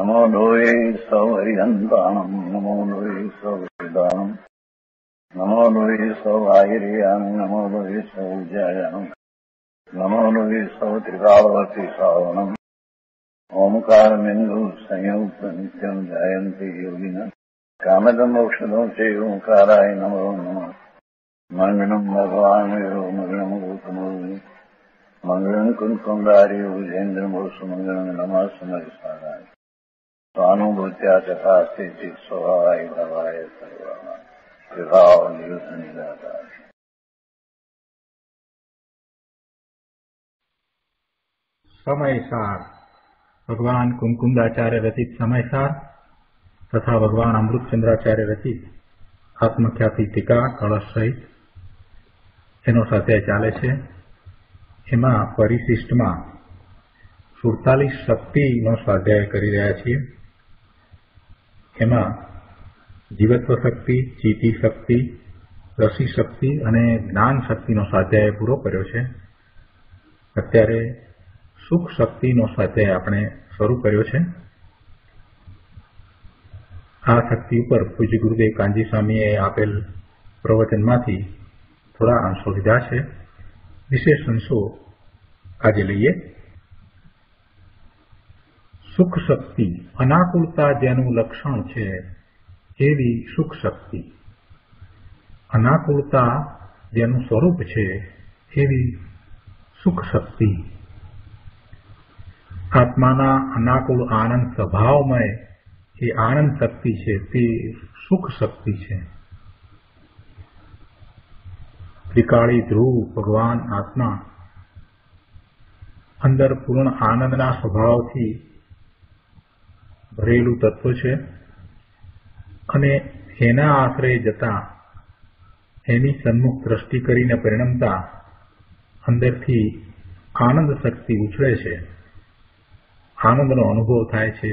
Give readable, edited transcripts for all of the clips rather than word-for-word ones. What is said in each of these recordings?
નમો લોહે સૌહરિહંતાણમ નમો લોહે સૌવિદાનમ નમો લોહે સૌઆયર્યામ નમો લોહે સૌજાયામ નમો લોહે સૌત્રિકાવતી સાવનમ ઓમકારમિંદુ સંયુક્ત નિત્યમ જયંતી યોગિના કામદમોક્ષદો છે ઓંકારાય નમો નમઃ મંગળમ ભગવાન મંગળમ ગૌતમો મંગળમ કુંકુંડારી વિજેન્દ્રમોષ મંગળમ નમઃ સમયસારાય સ્વાનુભૂત્યા તથા સ્થિતિ સ્વભાવાય ભવાય સર્વમાં વિભાવ નિયુત નિરાકાર. સમયસાર ભગવાન કુમકુંદાચાર્ય રચિત સમયસાર તથા ભગવાન અમૃતચંદ્રાચાર્ય રચિત આત્મખ્યાતિ ટીકા કળશ સહિત એનો સ્વાધ્યાય ચાલે છે. એમાં પરિશિષ્ટમાં 47 શક્તિનો સ્વાધ્યાય કરી રહ્યા છીએ. એમાં જીવત્વ શક્તિ, ચિતિ શક્તિ, રસી શક્તિ અને જ્ઞાન શક્તિનો સ્વાધ્યાય પૂરો કર્યો છે. અત્યારે સુખ શક્તિનો સ્વાધ્યાય આપણે શરૂ કર્યો છે. આ શક્તિ ઉપર પૂજ્ય ગુરુદેવ કાનજી સ્વામીએ આપેલ પ્રવચનમાંથી થોડા અંશો લીધા છે. વિશેષ અંશો આજે લઈએ. સુખ શક્તિ, અનાકુળતા જેનું લક્ષણ છે એવી સુખ શક્તિ, અનાકુળતા જેનું સ્વરૂપ છે એવી સુખ શક્તિ, આત્માના અનાકુળ આનંદ સ્વભાવમય એ આનંદ શક્તિ છે તે સુખ શક્તિ છે. ત્રિકાળી ધ્રુવ ભગવાન આત્મા અંદર પૂર્ણ આનંદના સ્વભાવથી ભરેલું તત્વ છે અને એના આશરે જતા એની સન્મુખ દ્રષ્ટિ કરીને પરિણમતા અંદરથી આનંદ શક્તિ ઉછળે છે, આનંદનો અનુભવ થાય છે.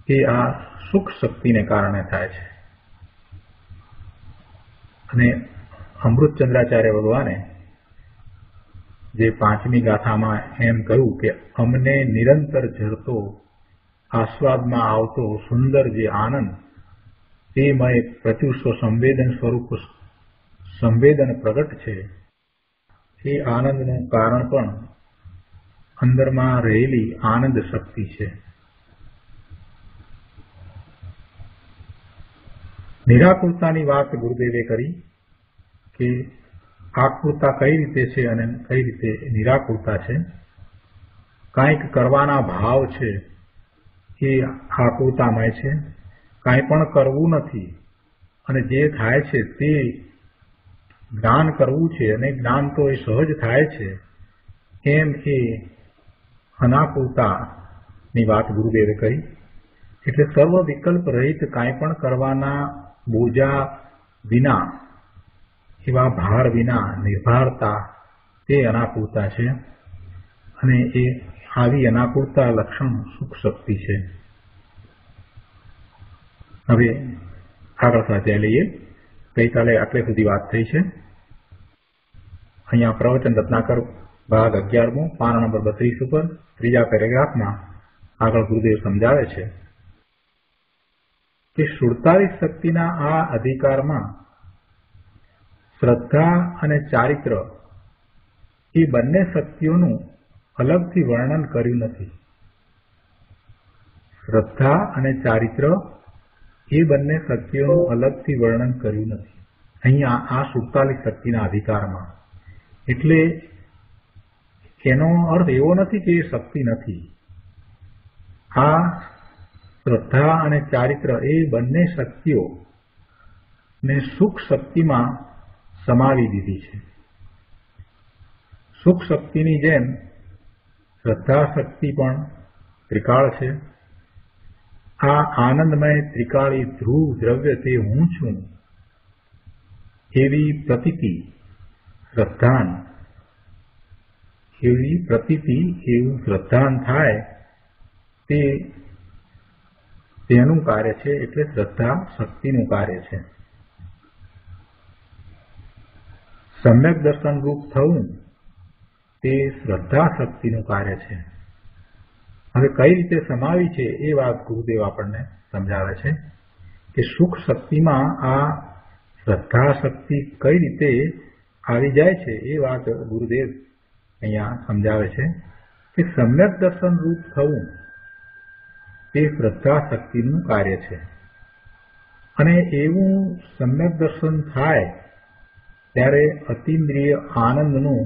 એ આ સુખ શક્તિને કારણે થાય છે. અને અમૃતચંદ્રાચાર્ય ભગવાને જે 5મી ગાથામાં એમ કહ્યું કે અમને નિરંતર ઝરતો આસ્વાદમાં આવતો સુંદર જે આનંદ તે મય પ્રત્યુષ્વ સંવેદન સ્વરૂપ સંવેદન પ્રગટ છે. એ આનંદનું કારણ પણ અંદરમાં રહેલી આનંદ શક્તિ છે. નિરાકુરતાની વાત ગુરુદેવે કરી કે આકુરતા કઈ રીતે છે અને કઈ રીતે નિરાકુરતા છે. કાંઈક કરવાના ભાવ છે એ આકુરતામય છે. કાંઈ પણ કરવું નથી અને જે થાય છે તે જ્ઞાન કરવું છે અને જ્ઞાન તો એ સહજ થાય છે એમ એ અનાકુરતાની વાત ગુરુદેવે કરી. એટલે સર્વ વિકલ્પ રહિત કાંઈ પણ કરવાના બોજા વિના, એવા ભાર વિના નિર્ભારતા તે અનાકુરતા છે. અને એ આવી અનાકુરતા લક્ષણ સુખ શક્તિ છે. હવે આગળ સ્વાધ્યાય લઈએ. ગઈકાલે આટલે સુધી વાત થઈ છે. અહીંયા પ્રવચન રત્નાકર ભાગ 11મો પાન નંબર 32 ઉપર ત્રીજા પેરેગ્રાફમાં આગળ ગુરુદેવ સમજાવે છે કે 47 શક્તિના આ અધિકારમાં શ્રદ્ધા અને ચારિત્ર એ બંને શક્તિઓનું અલગથી વર્ણન કર્યું નથી. શ્રદ્ધા અને ચારિત્ર એ બંને શક્તિઓનું અલગથી વર્ણન કર્યું નથી અહીંયા આ 47 શક્તિના અધિકારમાં. એટલે એનો અર્થ એવો નથી કે એ શક્તિ નથી. આ શ્રદ્ધા અને ચારિત્ર એ બંને શક્તિઓ ને સુખ શક્તિમાં સમાવી દીધી છે. સુખ શક્તિની જેમ શ્રદ્ધા શક્તિ પણ ત્રિકાળ છે. આ આનંદમય ત્રિકાળી ધ્રુવ દ્રવ્ય તે હું છું એવી પ્રતીતિ શ્રદ્ધાન, એવી પ્રતીતિ એવું શ્રદ્ધાન થાય તે તેનું કાર્ય છે. એટલે શ્રદ્ધા શક્તિનું કાર્ય છે. સમ્યક દર્શન રૂપ થવું તે શ્રદ્ધા શક્તિનું કાર્ય છે. હવે કઈ રીતે સમાવી છે એ વાત ગુરુદેવ આપણને સમજાવે છે કે સુખ શક્તિમાં આ શ્રદ્ધા શક્તિ કઈ રીતે આવી જાય છે એ વાત ગુરુદેવ અહીંયા સમજાવે છે કે સમ્યક દર્શન રૂપ થવું તે શ્રદ્ધા શક્તિનું કાર્ય છે અને એવું સમ્યક દર્શન થાય ત્યારે અતિન્દ્રિય આનંદનું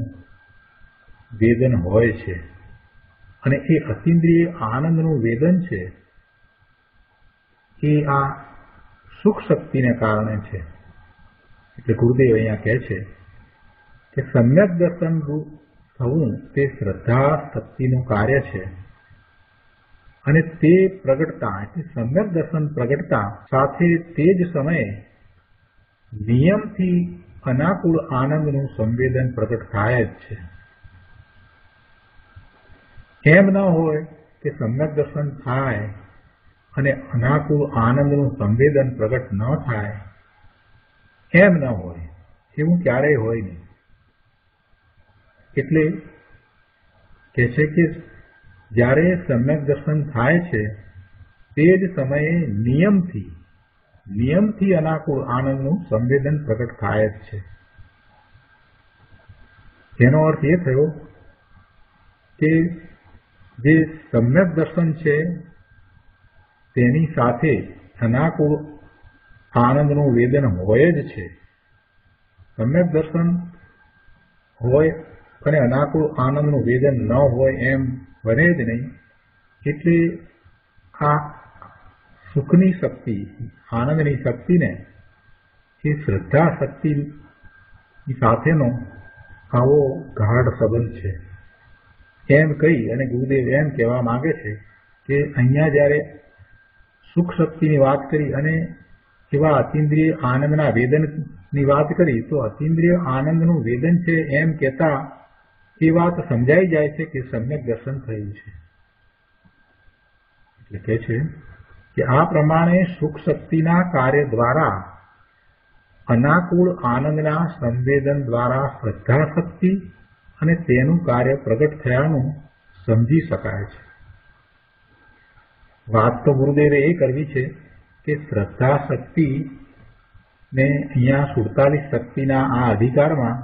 વેદન હોય છે અને એ અતિન્દ્રિય આનંદનું વેદન છે એ આ સુખ શક્તિને કારણે છે. એટલે ગુરુદેવ અહીંયા કહે છે કે સમ્યક દર્શન રૂપ થવું તે શ્રદ્ધા શક્તિનું કાર્ય છે અને તે પ્રગટતા એટલે સમ્યક દર્શન પ્રગટતા સાથે તે જ સમયે નિયમથી અનાકુળ આનંદનું સંવેદન પ્રગટ થાય જ છે. એમ ન હોય કે સમ્યક દર્શન થાય અને અનાકુળ આનંદનું સંવેદન પ્રગટ ન થાય, એમ ન હોય, એવું ક્યારેય હોય નહીં. એટલે કહે છે કે જ્યારે સમ્યક દર્શન થાય છે તે જ સમયે નિયમથી અનાકુળ આનંદનું સંવેદન પ્રગટ થાય જ છે. તેનો અર્થ એ થયો કે જે સમ્યક દર્શન છે તેની સાથે અનાકુળ આનંદનું વેદન હોય જ છે. સમ્યક દર્શન હોય અને અનાકુળ આનંદનું વેદન ન હોય એમ બને જ નહીં. એટલે આ સુખની શક્તિ, આનંદની શક્તિને એ શ્રદ્ધા શક્તિની સાથેનો આવો ગાઢ સંબંધ છે એમ કહી અને ગુરુદેવ એમ કહેવા માંગે છે કે અહીંયા જ્યારે સુખ શક્તિની વાત કરી અને એવા અતિન્દ્રિય આનંદના વેદનની વાત કરી તો અતિન્દ્રિય આનંદનું વેદન છે એમ કહેતા એ વાત સમજાઈ જાય છે કે સમ્યક દર્શન થયું છે. એટલે કહે છે કે આ પ્રમાણે સુખ શક્તિના કાર્ય દ્વારા અનાકુળ આનંદના સંવેદન દ્વારા શ્રદ્ધા શક્તિ અને તેનું કાર્ય પ્રગટ થયાનું સમજી શકાય છે. વાત તો ગુરુદેવે એ કરવી છે કે શ્રદ્ધા શક્તિ ને અહીંયા 47 શક્તિના આ અધિકારમાં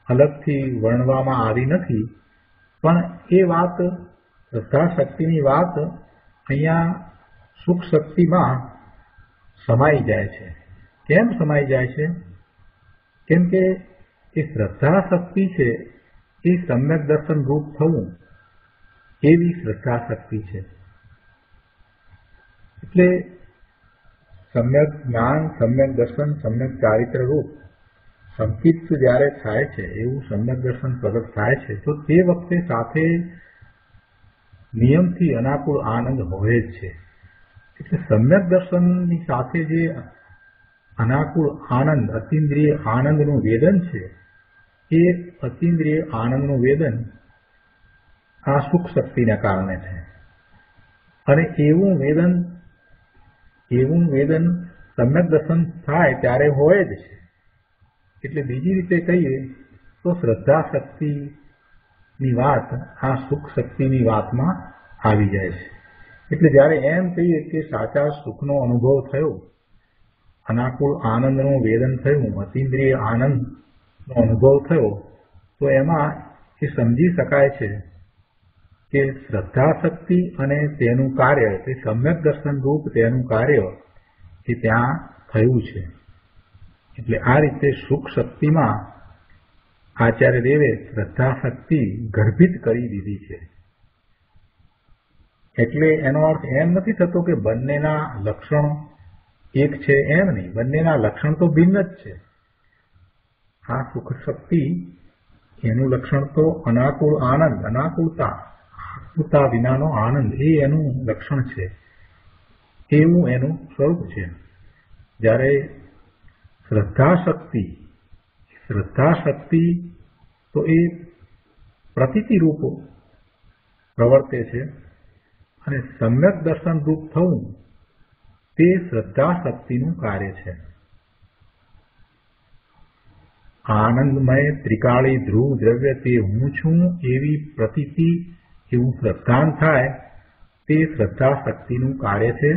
અલગથી વર્ણવામાં આવી નથી, પણ એ વાત શ્રદ્ધા શક્તિની વાત અહીંયા સુખ શક્તિમાં સમાઈ જાય છે. કેમ સમાઈ જાય છે? કેમ કે એ શ્રદ્ધા શક્તિ છે એ સમ્યક દર્શન રૂપ થવું એવી શ્રદ્ધા શક્તિ છે. એટલે સમ્યક જ્ઞાન, સમ્યક દર્શન, સમ્યક ચારિત્ર રૂપ સંકિત જ્યારે થાય છે, એવું સમ્યક દર્શન પ્રગટ થાય છે તો તે વખતે સાથે નિયમથી અનાકુળ આનંદ હોય જ છે. એટલે સમ્યક દર્શનની સાથે જે અનાકુળ આનંદ, અતિન્દ્રિય આનંદનું વેદન છે એ અતિન્દ્રિય આનંદનું વેદન આ સુખ શક્તિને કારણે છે. અને એવું વેદન સમ્યક દર્શન થાય ત્યારે હોય જ છે. એટલે બીજી રીતે કહીએ તો શ્રદ્ધા શક્તિની વાત આ સુખ શક્તિની વાતમાં આવી જાય છે. એટલે જ્યારે એમ કહીએ કે સાચા સુખનો અનુભવ થયો, અનાકુળ આનંદનું વેદન થયું, અતિન્દ્રિય આનંદનો અનુભવ થયો, તો એમાં એ સમજી શકાય છે કે શ્રદ્ધા શક્તિ અને તેનું કાર્ય, તે સમ્યક દર્શન રૂપ તેનું કાર્ય એ ત્યાં થયું છે. એટલે આ રીતે સુખ શક્તિમાં આચાર્ય દેવે શ્રદ્ધા શક્તિ ગર્ભિત કરી દીધી છે. એટલે એનો અર્થ એમ નથી થતો કે બંનેના લક્ષણો એક છે, એમ નહીં. બંનેના લક્ષણ તો ભિન્ન જ છે. આ સુખ શક્તિ એનું લક્ષણ તો અનાકુળ આનંદ, આકુળતા વિનાનો આનંદ એ એનું લક્ષણ છે, એવું એનું સ્વરૂપ છે. જ્યારે શ્રદ્ધા શક્તિ તો એ પ્રતીતિ રૂપ પ્રવર્તે છે અને સમ્યક દર્શન રૂપ થવું તે શ્રદ્ધા શક્તિનું કાર્ય છે. આનંદમય ત્રિકાળી ધ્રુવ દ્રવ્ય તે હું છું એવી પ્રતીતિ, એવું શ્રદ્ધાન થાય તે શ્રદ્ધા શક્તિનું કાર્ય છે.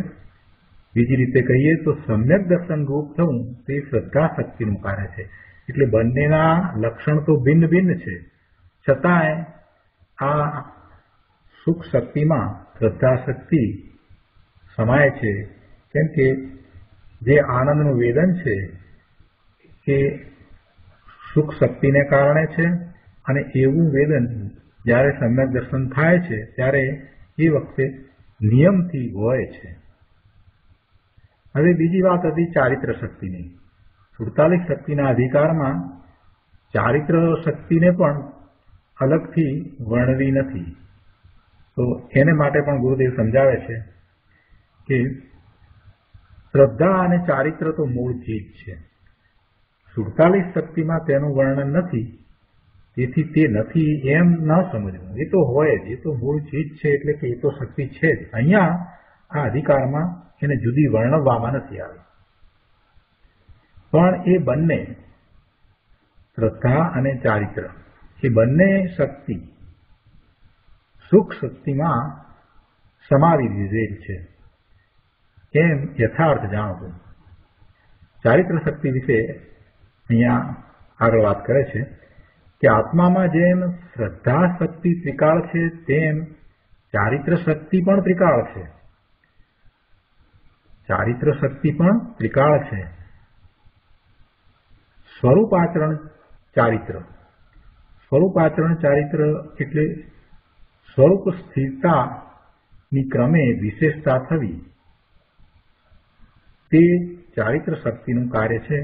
બીજી રીતે કહીએ તો સમ્યક દર્શન રૂપ થવું તે શ્રદ્ધા શક્તિનું કાર્ય છે. એટલે બંનેના લક્ષણ તો ભિન્ન ભિન્ન છે, છતાંય આ સુખ શક્તિમાં શ્રદ્ધા શક્તિ સમાય છે. કેમ કે જે આનંદનું વેદન છે એ સુખ શક્તિને કારણે છે, અને એવું વેદન જ્યારે સમ્યક દર્શન થાય છે ત્યારે એ વખતે નિયમથી હોય છે. હવે બીજી વાત હતી ચારિત્ર શક્તિની. 47 શક્તિના અધિકારમાં ચારિત્ર શક્તિને પણ અલગથી વર્ણવી નથી. તો એને માટે પણ ગુરુદેવ સમજાવે છે કે શ્રદ્ધા અને ચારિત્ર તો મૂળ ચીજ છે. 47 શક્તિમાં તેનું વર્ણન નથી, તેથી તે નથી એમ ન સમજવું. એ તો હોય જ, એ તો મૂળ ચીજ છે, એટલે કે એ તો શક્તિ છે જ. અહીંયા આ અધિકારમાં એને જુદી વર્ણવવામાં નથી આવી. પણ એ બંને શ્રદ્ધા અને ચારિત્ર એ બંને શક્તિ સુખ શક્તિમાં સમાવી દીધેલ છે એમ યથાર્થ જાણવું. ચારિત્ર શક્તિ વિશે અહીંયા આગળ વાત કરે છે કે આત્મામાં જેમ શ્રદ્ધા શક્તિ ત્રિકાળ છે તેમ ચારિત્ર શક્તિ પણ ત્રિકાળ છે. ચારિત્ર શક્તિ પણ ત્રિકાળ છે. સ્વરૂપાચરણ ચારિત્ર. સ્વરૂપાચરણ ચારિત્ર એટલે સ્વરૂપ સ્થિરતાની ક્રમે વિશેષતા થવી, તે ચારિત્ર શક્તિનું કાર્ય છે.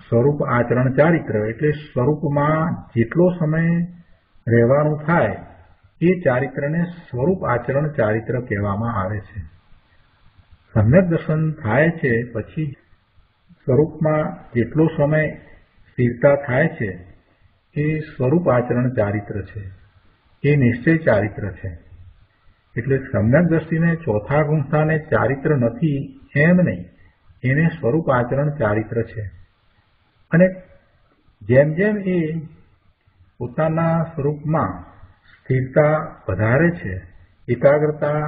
સ્વરૂપ આચરણ ચારિત્ર એટલે સ્વરૂપમાં જેટલો સમય રહેવાનું થાય એ ચારિત્રને સ્વરૂપ આચરણ ચારિત્ર કહેવામાં આવે છે. સમ્યક દર્શન થાય છે પછી સ્વરૂપમાં જેટલો સમય સ્થિરતા થાય છે એ સ્વરૂપ આચરણ ચારિત્ર છે, એ નિશ્ચય ચારિત્ર છે. એટલે સમ્યક દ્રષ્ટિને ચોથા ગુણસ્થાને ચારિત્ર નથી એમ નહીં, એને સ્વરૂપ આચરણ ચારિત્ર છે. અને જેમ જેમ એ પોતાના સ્વરૂપમાં સ્થિરતા વધારે છે, એકાગ્રતા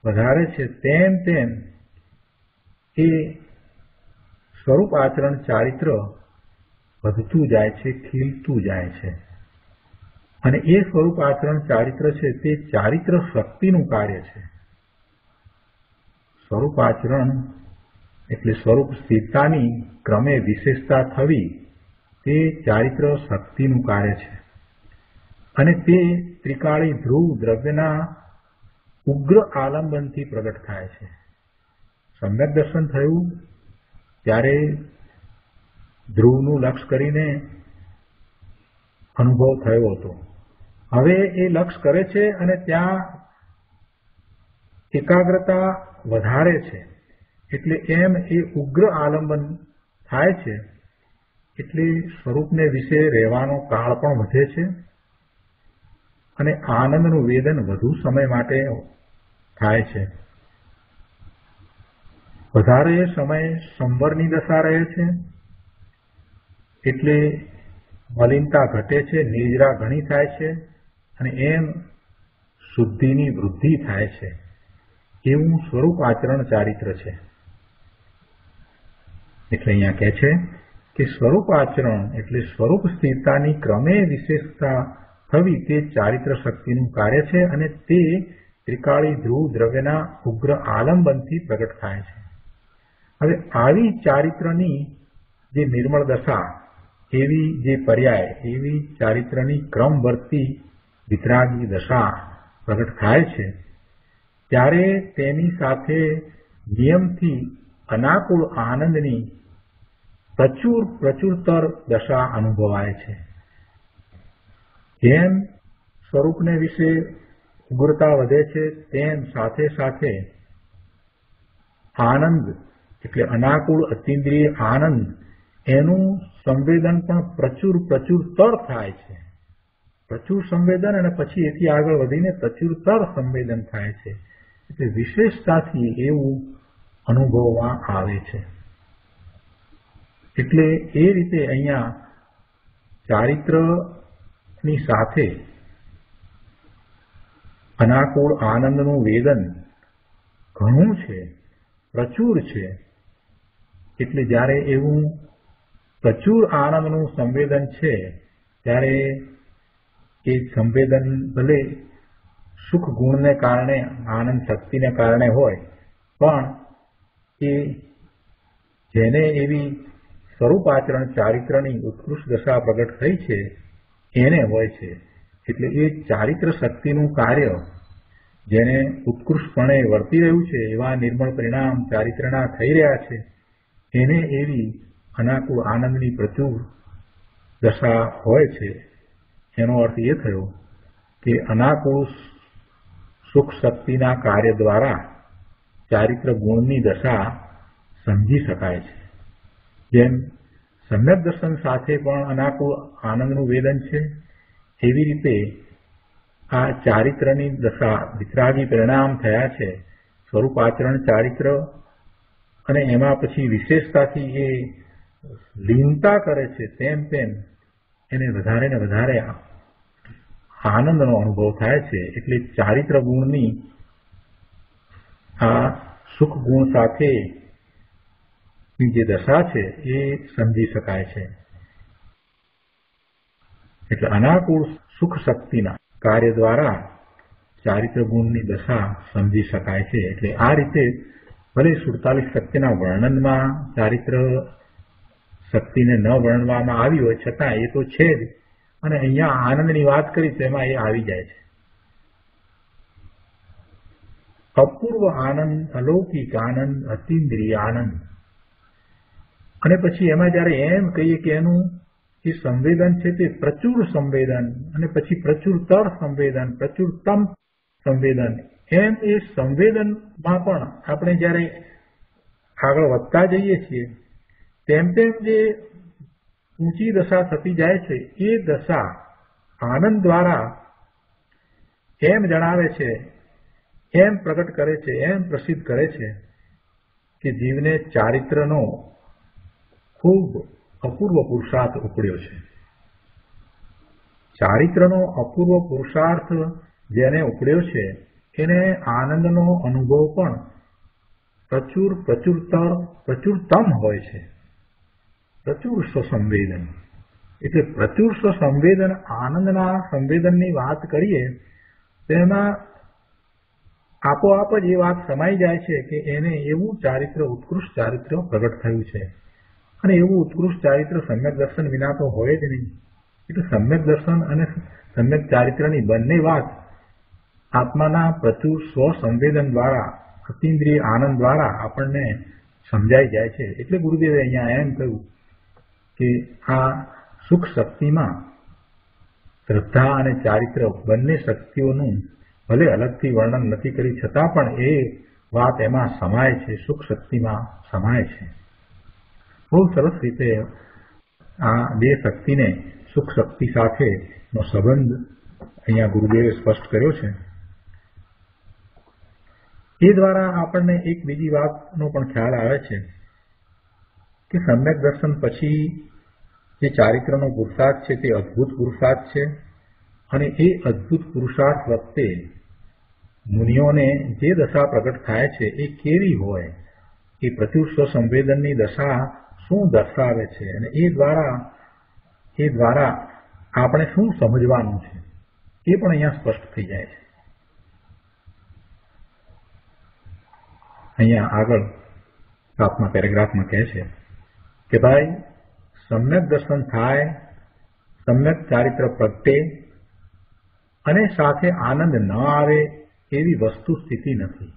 વધારે છે, તેમ તેમ એ સ્વરૂપ આચરણ ચારિત્ર વધતું જાય છે, ખીલતું જાય છે. અને એ સ્વરૂપ આચરણ ચારિત્ર છે તે ચારિત્ર શક્તિનું કાર્ય છે. સ્વરૂપ આચરણ એટલે સ્વરૂપ સ્થિરતાની ક્રમે વિશેષતા થવી તે ચારિત્ર શક્તિનું કાર્ય છે. અને તે ત્રિકાળી ધ્રુવ દ્રવ્યના ઉગ્ર આલંબનથી પ્રગટ થાય છે. સમ્યક દર્શન થયું ત્યારે ધ્રુવનું લક્ષ કરીને અનુભવ થયો હતો. હવે એ લક્ષ કરે છે અને ત્યાં એકાગ્રતા વધારે છે, એટલે એમ એ ઉગ્ર આલંબન થાય છે. એટલે સ્વરૂપને વિશે રહેવાનો કાળ પણ વધે છે અને આનંદનું વેદન વધુ સમય માટે થાય છે. વધારે સમય સંવરની દશા રહે છે, એટલે મલિનતા ઘટે છે, નિર્જરા ઘણી થાય છે અને એમ શુદ્ધિની વૃદ્ધિ થાય છે. એવું સ્વરૂપ આચરણ ચારિત્ર છે. એટલે અહીંયા કહે છે કે સ્વરૂપ આચરણ એટલે સ્વરૂપ સ્થિરતાની ક્રમે વિશેષતા થવી તે ચારિત્ર શક્તિનું કાર્ય છે અને તે ત્રિકાળી ધ્રુવ દ્રવ્યના ઉગ્ર આલંબનથી પ્રગટ થાય છે. હવે આવી ચારિત્રની જે નિર્મળ દશા, એવી જે પર્યાય, એવી ચારિત્રની ક્રમવર્તી વિતરાગી દશા પ્રગટ થાય છે ત્યારે તેની સાથે નિયમથી અનાકુળ આનંદની પ્રચુરતર દશા અનુભવાય છે. જેમ સ્વરૂપને વિશે ઉગ્રતા વધે છે તેમ સાથે સાથે આનંદ એટલે અનાકુળ અતિન્દ્રિય આનંદ એનું સંવેદન પણ પ્રચુરતર થાય છે. પ્રચુર સંવેદન અને પછી એથી આગળ વધીને પ્રચુરતર સંવેદન થાય છે. એટલે વિશેષતાથી એવું અનુભવમાં આવે છે. એટલે એ રીતે અહીંયા ચારિત્રની સાથે અનાકુળ આનંદનું વેદન ઘણું છે, પ્રચુર છે. એટલે જ્યારે એવું પ્રચુર આનંદનું સંવેદન છે ત્યારે એ સંવેદન ભલે સુખ ગુણને કારણે, આનંદ શક્તિને કારણે હોય, પણ એ જેને એવી સ્વરૂપ આચરણ ચારિત્રની ઉત્કૃષ્ટ દશા પ્રગટ થઈ છે એને હોય છે. એટલે એ ચારિત્ર શક્તિનું કાર્ય જેને ઉત્કૃષ્ટપણે વર્તી રહ્યું છે, એવા નિર્મળ પરિણામ ચારિત્રના થઈ રહ્યા છે, એને એવી અનાકુળ આનંદની પ્રચુર દશા હોય છે. એનો અર્થ એ થયો કે અનાકુળ સુખ શક્તિના કાર્ય દ્વારા ચારિત્ર ગુણની દશા સમજી શકાય છે. જેમ સમ્યક દર્શન સાથે પણ અનાકુળ આનંદનું વેદન છે, એવી રીતે આ ચારિત્રની દશા વિતરાગી પરિણામ થયા છે, સ્વરૂપ આચરણ ચારિત્ર, અને એમાં પછી વિશેષતાથી એ લીનતા કરે છે, તેમ તેમ એને વધારે ને વધારે આનંદનો અનુભવ થાય છે. એટલે ચારિત્ર ગુણની આ સુખ ગુણ સાથેની જે દશા છે એ સમજી શકાય છે. એટલે અનાકુળ સુખ શક્તિના કાર્ય દ્વારા ચારિત્ર ગુણની દશા સમજી શકાય છે. એટલે આ રીતે ભલે 47 શક્તિના વર્ણનમાં ચારિત્ર શક્તિને ન વર્ણવામાં આવી હોય છતાં એ તો છે જ, અને અહીંયા આનંદની વાત કરી તો એમાં એ આવી જાય છે. અપૂર્વ આનંદ, અલૌકિક આનંદ, અતિન્દ્રિય આનંદ. અને પછી એમાં જયારે એમ કહીએ કે એનું જે સંવેદન છે તે પ્રચુર સંવેદન, અને પછી પ્રચુરતર સંવેદન, પ્રચુરતમ સંવેદન, એમ એ સંવેદનમાં પણ આપણે જયારે આગળ વધતા જઈએ છીએ તેમ તેમ જે ઊંચી દશા થતી જાય છે એ દશા આનંદ દ્વારા એમ જણાવે છે, એમ પ્રગટ કરે છે, એમ પ્રસિદ્ધ કરે છે કે જીવને ચારિત્રનો ખૂબ અપૂર્વ પુરુષાર્થ ઉપડ્યો છે. ચારિત્રનો અપૂર્વ પુરુષાર્થ જેને ઉપડ્યો છે એને આનંદનો અનુભવ પણ પ્રચુર, પ્રચુરતર, પ્રચુરતમ હોય છે. પ્રચુર સ્વસંવેદન. એટલે પ્રચુર સ્વસંવેદન, આનંદના સંવેદનની વાત કરીએ તેમાં આપોઆપ જ એ વાત સમાઈ જાય છે કે એને એવું ચારિત્ર, ઉત્કૃષ્ટ ચારિત્ર પ્રગટ થયું છે. અને એવું ઉત્કૃષ્ટ ચારિત્ર સમ્યક દર્શન વિના તો હોય જ નહીં. એટલે સમ્યક દર્શન અને સમ્યક ચારિત્રની બંને વાત આત્માના પ્રચુર સ્વસંવેદન દ્વારા, અતિન્દ્રિય આનંદ દ્વારા આપણને સમજાઈ જાય છે. એટલે ગુરુદેવે અહીંયા એમ કહ્યું કે આ સુખ શક્તિમાં શ્રદ્ધા અને ચારિત્ર બંને શક્તિઓનું ભલે અલગથી વર્ણન નથી કરી છતાં પણ એ વાત એમાં સમાય છે, સુખ શક્તિમાં સમાય છે. બહુ સરસ રીતે આ બે શક્તિને સુખ શક્તિ સાથેનો સંબંધ અહીંયા ગુરુદેવે સ્પષ્ટ કર્યો છે. એ દ્વારા આપણને એક બીજી વાતનો પણ ખ્યાલ આવે છે કે સમ્યક દર્શન પછી જે ચારિત્રનો પુરુષાર્થ છે તે અદ્ભુત પુરુષાર્થ છે, અને એ અદ્ભુત પુરુષાર્થ વખતે મુનિઓને જે દશા પ્રગટ થાય છે એ કેવી હોય, એ પ્રચુર સ્વસંવેદનની દશા શું દર્શાવે છે, અને એ દ્વારા આપણે શું સમજવાનું છે એ પણ અહીંયા સ્પષ્ટ થઈ જાય છે. અહીંયા આગળ 7મા પેરેગ્રાફમાં કહે છે કે ભાઈ સમ્યક દર્શન થાય, સમ્યક ચારિત્ર પ્રગટે અને સાથે આનંદ ન આવે એવી વસ્તુ સ્થિતિ નથી.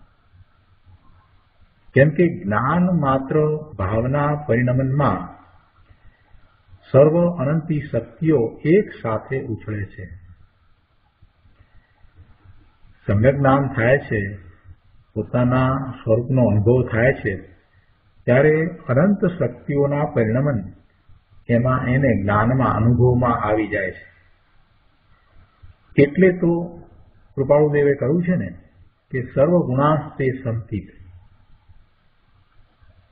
કેમ કે જ્ઞાન માત્ર ભાવના પરિણમનમાં સર્વ અનંતી શક્તિઓ એક સાથે ઉછળે છે. સમ્યક જ્ઞાન થાય છે, પોતાના સ્વરૂપનો અનુભવ થાય છે, ત્યારે અનંત શક્તિઓના પરિણમન એમાં એને જ્ઞાનમાં, અનુભવમાં આવી જાય છે. એટલે તો કૃપાળુદેવે કહ્યું છે ને કે સર્વ ગુણાસ્તે સંતિત.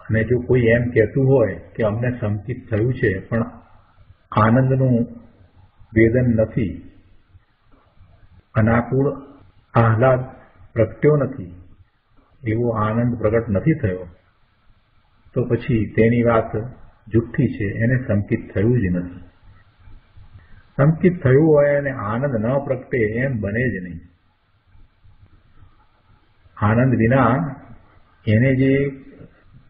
અને જો કોઈ એમ કહેતું હોય કે અમને સંતિત થયું છે પણ આનંદનું વેદન નથી, અનાકુળ આહલાદ પ્રગટ્યો નથી, એવો આનંદ પ્રગટ નથી થયો, તો પછી તેની વાત જુઠ્ઠી છે, એને સંકિત થયું જ નથી. સંકિત થયું હોય અને આનંદ ન પ્રગટે એમ બને જ નહીં. આનંદ વિના એને જે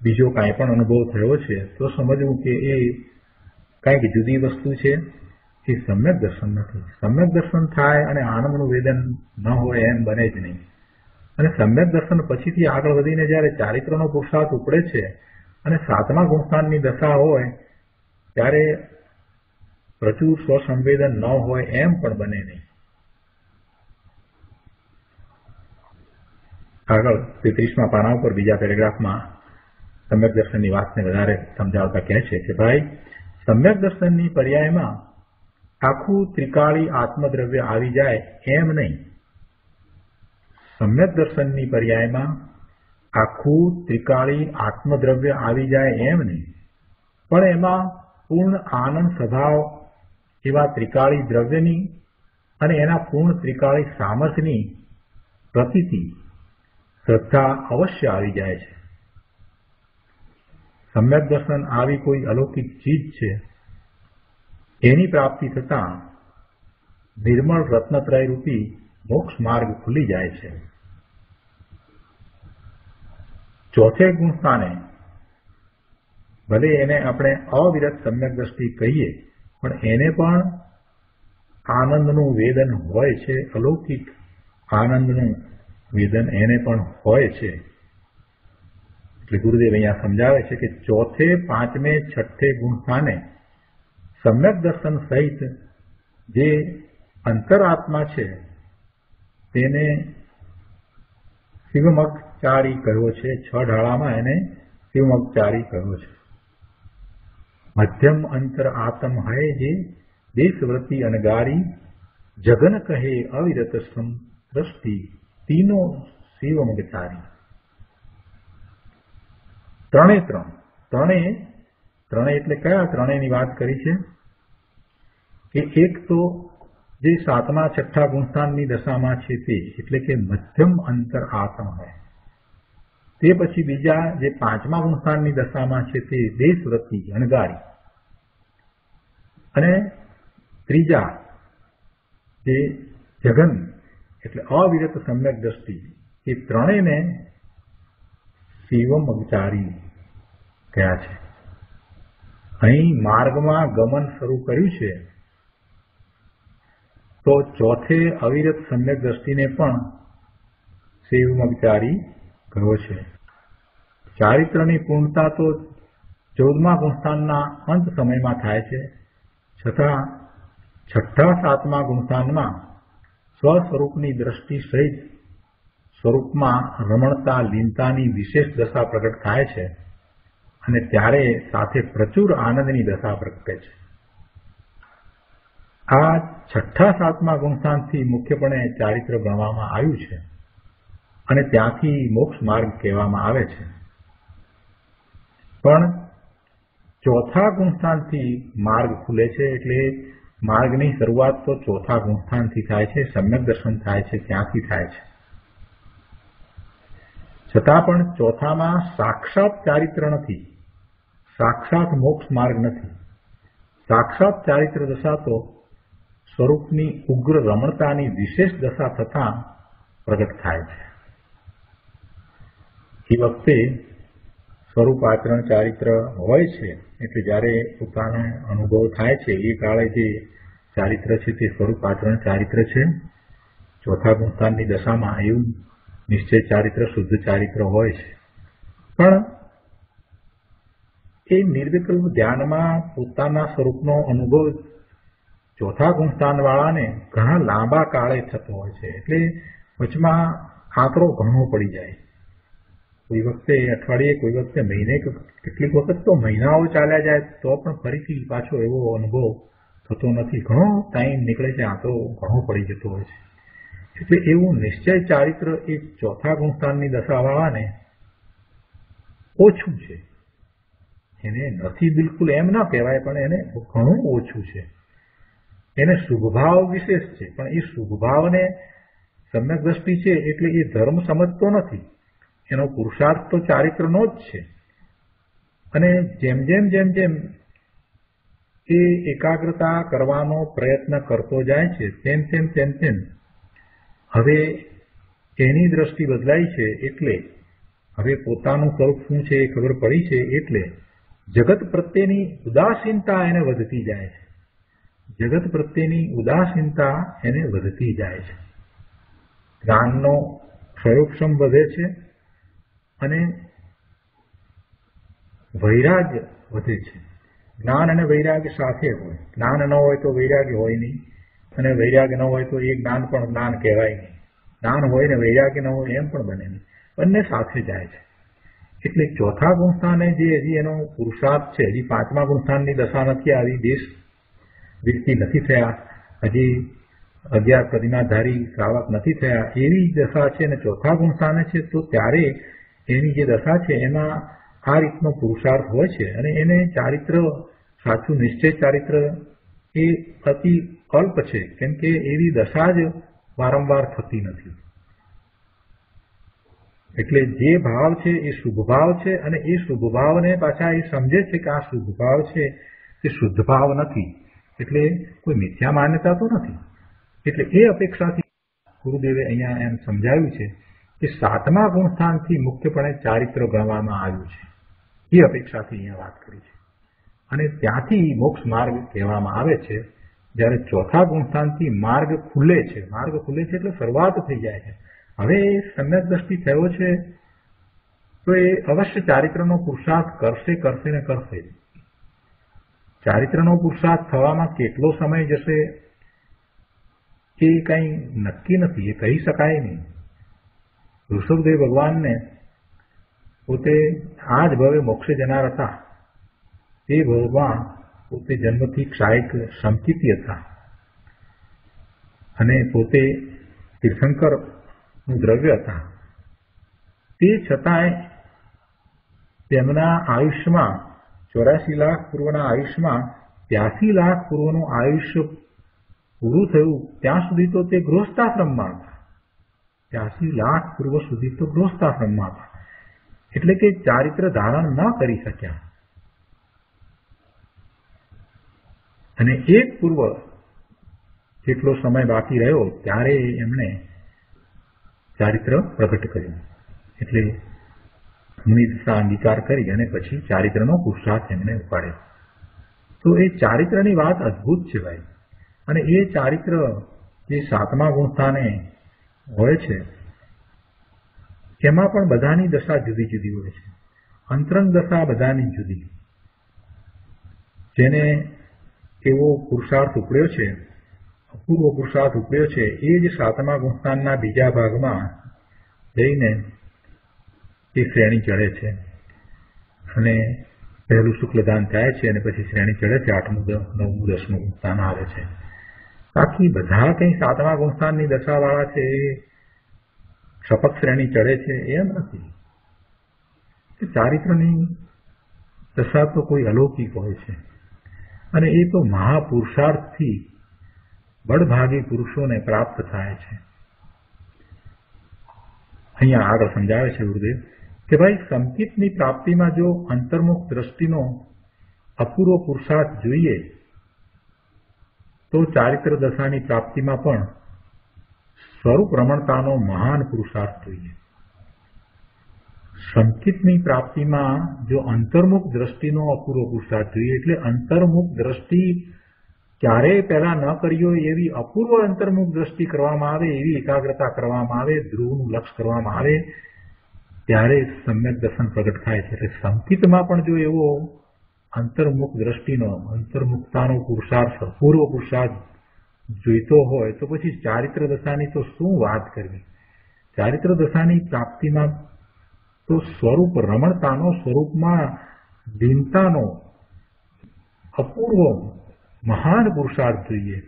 બીજો કાંઈ પણ અનુભવ થયો છે તો સમજવું કે એ કાંઈક જુદી વસ્તુ છે, એ સમ્યક દર્શન નથી. સમ્યક દર્શન થાય અને આનંદનું વેદન ન હોય એમ બને જ નહીં. અને સમ્યક દર્શન પછીથી આગળ વધીને જ્યારે ચારિત્રનો પુરુષાર્થ ઉપડે છે અને સાતમા ગુણસ્થાનની દશા હોય ત્યારે પ્રચુર સ્વસંવેદન ન હોય એમ પણ બને નહીં. આગળ 33મા પાના ઉપર બીજા પેરેગ્રાફમાં સમ્યક દર્શનની વાતને વધારે સમજાવતા કહે છે કે ભાઈ, સમ્યક દર્શનની પર્યાયમાં આખું ત્રિકાળી આત્મદ્રવ્ય આવી જાય એમ નહીં. સમ્યક દર્શનની પર્યાયમાં આખું ત્રિકાળી આત્મદ્રવ્ય આવી જાય એમ નહીં, પણ એમાં પૂર્ણ આનંદ સ્વભાવ એવા ત્રિકાળી દ્રવ્યની અને એના પૂર્ણ ત્રિકાળી સામર્થ્યની પ્રતીતિ શ્રદ્ધા અવશ્ય આવી જાય છે. સમ્યક દર્શન આવી કોઈ અલૌકિક ચીજ છે, એની પ્રાપ્તિ થતાં નિર્મળ રત્નત્રય રૂપી મોક્ષ માર્ગ ખુલી જાય છે. ચોથે ગુણસ્થાને ભલે એને આપણે અવિરત સમ્યક દ્રષ્ટિ કહીએ, પણ એને પણ આનંદનું વેદન હોય છે, અલૌકિક આનંદનું વેદન એને પણ હોય છે. એટલે ગુરુદેવ અહીંયા સમજાવે છે કે ચોથે, પાંચમે, છઠ્ઠે ગુણસ્થાને સમ્યક દર્શન સહિત જે અંતરાત્મા છે તેને શિવમગચારી કહ્યો છે. 6 ઢાળામાં એને શિવમગચારી કહ્યો છે. મધ્યમ અંતર આત્મ હૈ જે દેશવ્રતિ અનગારી, જગન કહે અવિરત દ્રષ્ટિ, તીનો શિવમગચારી. ત્રણે એટલે કયા ત્રણેયની વાત કરી છે કે એક તો જે સાતમા છઠ્ઠા ગુણસ્થાનની દશામાં છે તે, એટલે કે મધ્યમ અંતર આત્મ હૈ. તે પછી બીજા જે પાંચમા ગુણસ્થાનની દશામાં છે તે દેશવ્રતિ અણગારી, અને ત્રીજા જે જગન એટલે અવિરત સમ્યક દ્રષ્ટિ. એ ત્રણેયને શિવમગચારી કયા છે. અહીં માર્ગમાં ગમન શરૂ કર્યું છે તો ચોથે અવિરત સમ્યક દ્રષ્ટિને પણ શિવમગચારી કહ્યો છે. ચારિત્રની પૂર્ણતા તો 14મા ગુણસ્થાનના અંત સમયમાં થાય છે, છતાં છઠ્ઠા સાતમા ગુણસ્થાનમાં સ્વસ્વરૂપની દ્રષ્ટિ સહિત સ્વરૂપમાં રમણતા લીનતાની વિશેષ દશા પ્રગટ થાય છે, અને ત્યારે સાથે પ્રચુર આનંદની દશા પ્રગટે છે. આ છઠ્ઠા સાતમા ગુણસ્થાનથી મુખ્યપણે ચારિત્ર ગણવામાં આવ્યું છે અને ત્યાંથી મોક્ષ માર્ગ કહેવામાં આવે છે. પણ ચોથા ગુણસ્થાનથી માર્ગ ખુલે છે, એટલે માર્ગની શરૂઆત તો ચોથા ગુણસ્થાનથી થાય છે, સમ્યક દર્શન થાય છે ત્યાંથી થાય છે. છતાં પણ ચોથામાં સાક્ષાત ચારિત્ર નથી, સાક્ષાત મોક્ષ માર્ગ નથી. સાક્ષાત ચારિત્ર દશા તો સ્વરૂપની ઉગ્ર રમણતાની વિશેષ દશા થતાં પ્રગટ થાય છે. એ વખતે સ્વરૂપ આચરણ ચારિત્ર હોય છે, એટલે જ્યારે પોતાનો અનુભવ થાય છે એ કાળે જે ચારિત્ર છે તે સ્વરૂપ આચરણ ચારિત્ર છે. ચોથા ગુણસ્થાનની દશામાં એવું નિશ્ચય ચારિત્ર, શુદ્ધ ચારિત્ર હોય છે. પણ એ નિર્વિકલ્પ ધ્યાનમાં પોતાના સ્વરૂપનો અનુભવ ચોથા ગુણસ્થાન વાળાને ઘણા લાંબા કાળે થતો હોય છે, એટલે વચમાં આંકડો ઘણો પડી જાય. કોઈ વખતે અઠવાડિયે, કોઈ વખતે મહિને, કેટલીક વખત તો મહિનાઓ ચાલ્યા જાય તો પણ ફરીથી પાછો એવો અનુભવ થતો નથી. ઘણો ટાઈમ નીકળે છે, આંકડો ઘણો પડી જતો હોય છે. એટલે એવું નિશ્ચય ચારિત્ર એ ચોથા ગુણસ્થાનની દશાવાળાને ઓછું છે. એને નથી બિલકુલ એમ ના કહેવાય, પણ એને ઘણું ઓછું છે. એને શુભભાવ વિશેષ છે, પણ એ શુભભાવને સમ્યક દ્રષ્ટિ છે એટલે એ ધર્મ સમજતો નથી, એનો પુરુષાર્થ તો ચારિત્રનો જ છે. અને જેમ જેમ એ એકાગ્રતા કરવાનો પ્રયત્ન કરતો જાય છે તેમ હવે એની દ્રષ્ટિ બદલાઈ છે, એટલે હવે પોતાનું સ્વરૂપ શું છે એ ખબર પડી છે, એટલે જગત પ્રત્યેની ઉદાસીનતા એને વધતી જાય છે. જગત પ્રત્યેની ઉદાસીનતા એને વધતી જાય છે. જ્ઞાનનો સ્વરૂપક્ષમ વધે છે અને વૈરાગ્ય વધે છે. જ્ઞાન અને વૈરાગ્ય સાથે હોય. જ્ઞાન ન હોય તો વૈરાગ્ય હોય નહીં, અને વૈરાગ્ય ન હોય તો એ જ્ઞાન પણ જ્ઞાન કહેવાય નહીં. જ્ઞાન હોય ને વૈરાગ્ય ન હોય એમ પણ બને નહીં, બંને સાથે જાય છે. એટલે ચોથા ગુણસ્થાને જે હજી એનો પુરુષાર્થ છે, હજી પાંચમા ગુણસ્થાનની દશા નથી આવી, દેશ વ્યક્તિ નથી થયા, હજી 11 પ્રતિમાધારી શ્રાવક નથી થયા, એવી દશા છે અને ચોથા ગુણસ્થાને છે. તો ત્યારે એની જે દશા છે એમાં આ રીતનો પુરુષાર્થ હોય છે અને એને ચારિત્ર, સાચું નિશ્ચય ચારિત્ર એ અતિ અલ્પ છે, કેમ કે એવી દશા જ વારંવાર થતી નથી. એટલે જે ભાવ છે એ શુભ ભાવ છે, અને એ શુભ ભાવને પાછા એ સમજે છે કે આ શુભ ભાવ છે તે શુદ્ધ ભાવ નથી, એટલે કોઈ મિથ્યા માન્યતા તો નથી. એટલે એ અપેક્ષાથી ગુરુદેવે અહીંયા એમ સમજાવ્યું છે કે 7મા ગુણસ્થાનથી મુખ્યપણે ચારિત્ર ગણવામાં આવ્યું છે, એ અપેક્ષાથી અહીંયા વાત કરી છે. અને ત્યાંથી મોક્ષ માર્ગ કહેવામાં આવે છે. જ્યારે ચોથા ગુણસ્થાનથી માર્ગ ખુલે છે, માર્ગ ખુલે છે એટલે શરૂઆત થઈ જાય છે. હવે એ સમ્યક દ્રષ્ટિ થયો છે તો એ અવશ્ય ચારિત્રનો પુરુષાર્થ કરશે ને કરશે. ચારિત્રનો પુરુષાર્થ થવામાં કેટલો સમય જશે એ કંઈ નક્કી નથી, એ કહી શકાય નહીં. ઋષભદેવ ભગવાનને પોતે આ જ ભવે મોક્ષે જનાર હતા, તે ભવમાં પોતે જન્મથી ક્ષાયક સંકિતી હતા અને પોતે તીર્થંકરનું દ્રવ્ય હતા. તે છતાંય તેમના આયુષ્યમાં 84 લાખ પૂર્વના આયુષ્યમાં 83 લાખ પૂર્વનું આયુષ્ય પૂરું થયું ત્યાં સુધી તો તે ગૃહસ્થાશ્રમમાં હતા. 83 લાખ પૂર્વ સુધી તો ગૃહસ્થાશ્રમમાં હતા, એટલે કે ચારિત્ર ધારણ ન કરી શક્યા. અને એક પૂર્વ જેટલો સમય બાકી રહ્યો ત્યારે એમણે ચારિત્ર પ્રગટ કર્યું, એટલે મુનિદશા અંગીકાર કરી અને પછી ચારિત્રનો પુરુષાર્થ એમણે ઉપાડ્યો. તો એ ચારિત્રની વાત અદભુત છે ભાઈ. અને એ ચારિત્ર જે 7મા ગુણસ્થાને હોય છે એમાં પણ બધાની દશા જુદી જુદી હોય છે. અંતરંગ દશા બધાની જુદી. જેને એવો પુરુષાર્થ ઉપડ્યો છે, અપૂર્વ પુરુષાર્થ ઉપડ્યો છે, એ જ 7મા ગુણસ્થાનના બીજા ભાગમાં જઈને એ શ્રેણી ચડે છે અને પહેલું શુક્લદાન થાય છે અને પછી શ્રેણી ચડે છે. 8મું 9મું 10મું ગુણસ્થાન આવે છે. બાકી બધા કંઈ 7મા ગુણસ્થાનની દશાવાળા છે એ શપથ શ્રેણી ચડે છે એમ નથી. ચારિત્રની દશા તો કોઈ અલૌકિક હોય છે અને એ તો મહાપુરુષાર્થથી બળભાગી પુરુષોને પ્રાપ્ત થાય છે. અહીંયા આગળ સમજાવે છે ગુરુદેવ કે ભાઈ સંકિતની પ્રાપ્તિમાં જો અંતર્મુખ દ્રષ્ટિનો અપૂર્વ પુરુષાર્થ જોઈએ તો ચારિત્ર દશાની પ્રાપ્તિમાં પણ સ્વરૂપ રમણતાનો મહાન પુરુષાર્થ જોઈએ. સંકિતની પ્રાપ્તિમાં જો અંતર્મુખ દ્રષ્ટિનો અપૂર્વ પુરુષાર્થ જોઈએ, એટલે અંતર્મુખ દ્રષ્ટિ ક્યારેય પહેલા ન કરી હોય એવી અપૂર્વ અંતર્મુખ દ્રષ્ટિ કરવામાં આવે, એવી એકાગ્રતા કરવામાં આવે, ધ્રુવનું લક્ષ કરવામાં આવે, ત્યારે સમ્યક દર્શન પ્રગટ થાય છે. એટલે સંકિતમાં પણ જો એવો અંતર્મુખ દ્રષ્ટિનો, અંતર્મુખતાનો પુરુષાર્થ, અપૂર્વ પુરુષાર્થ જોઈતો હોય તો પછી ચારિત્ર દશાની તો શું વાત કરવી. ચારિત્ર દશાની પ્રાપ્તિમાં તો સ્વરૂપ રમણતાનો, સ્વરૂપમાં લીનતાનો અપૂર્વ મહાન પુરુષાર્થ જોઈએ.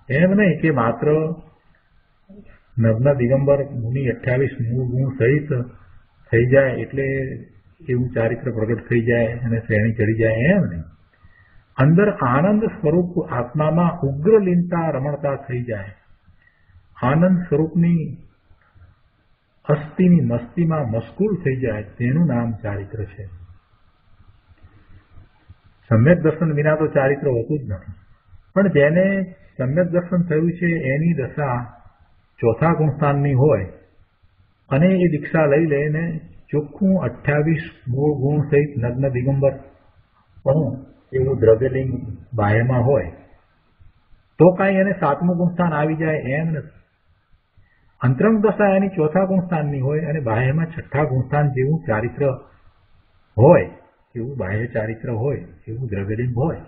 એમ નહીં કે માત્ર નગ્ન દિગંબર મુનિ 28 મૂળ ગુણ સહિત થઈ જાય એટલે એવું ચારિત્ર પ્રગટ થઈ જાય અને શ્રેણી ચડી જાય, એમ નહીં. અંદર આનંદ સ્વરૂપ આત્મામાં ઉગ્ર લીનતા રમણતા થઈ જાય આનંદ સ્વરૂપની અસ્થિની મસ્તીમાં મશગુલ થઈ જાય તેનું નામ ચારિત્ર છે. સમ્યક દર્શન વિના તો ચારિત્ર હોતું જ નથી. પણ જેને સમ્યક દર્શન થયું છે એની દશા ચોથા ગુણસ્થાનની હોય અને એ દીક્ષા લઈ લઈને ચોખ્ખું 28 મૂળ ગુણ સહિત નગ્ન દિગંબર પણ એવું દ્રવ્યલિંગ બાહ્યમાં હોય તો કાંઈ એને 7મું ગુણસ્થાન આવી જાય એમ નથી. અંતરંગ દશા એની ચોથા ગુણસ્થાનની હોય અને બાહ્યમાં 6થા ગુણસ્થાન જેવું ચારિત્ર હોય, એવું બાહ્ય ચારિત્ર હોય, એવું દ્રવ્યલિંગ હોય.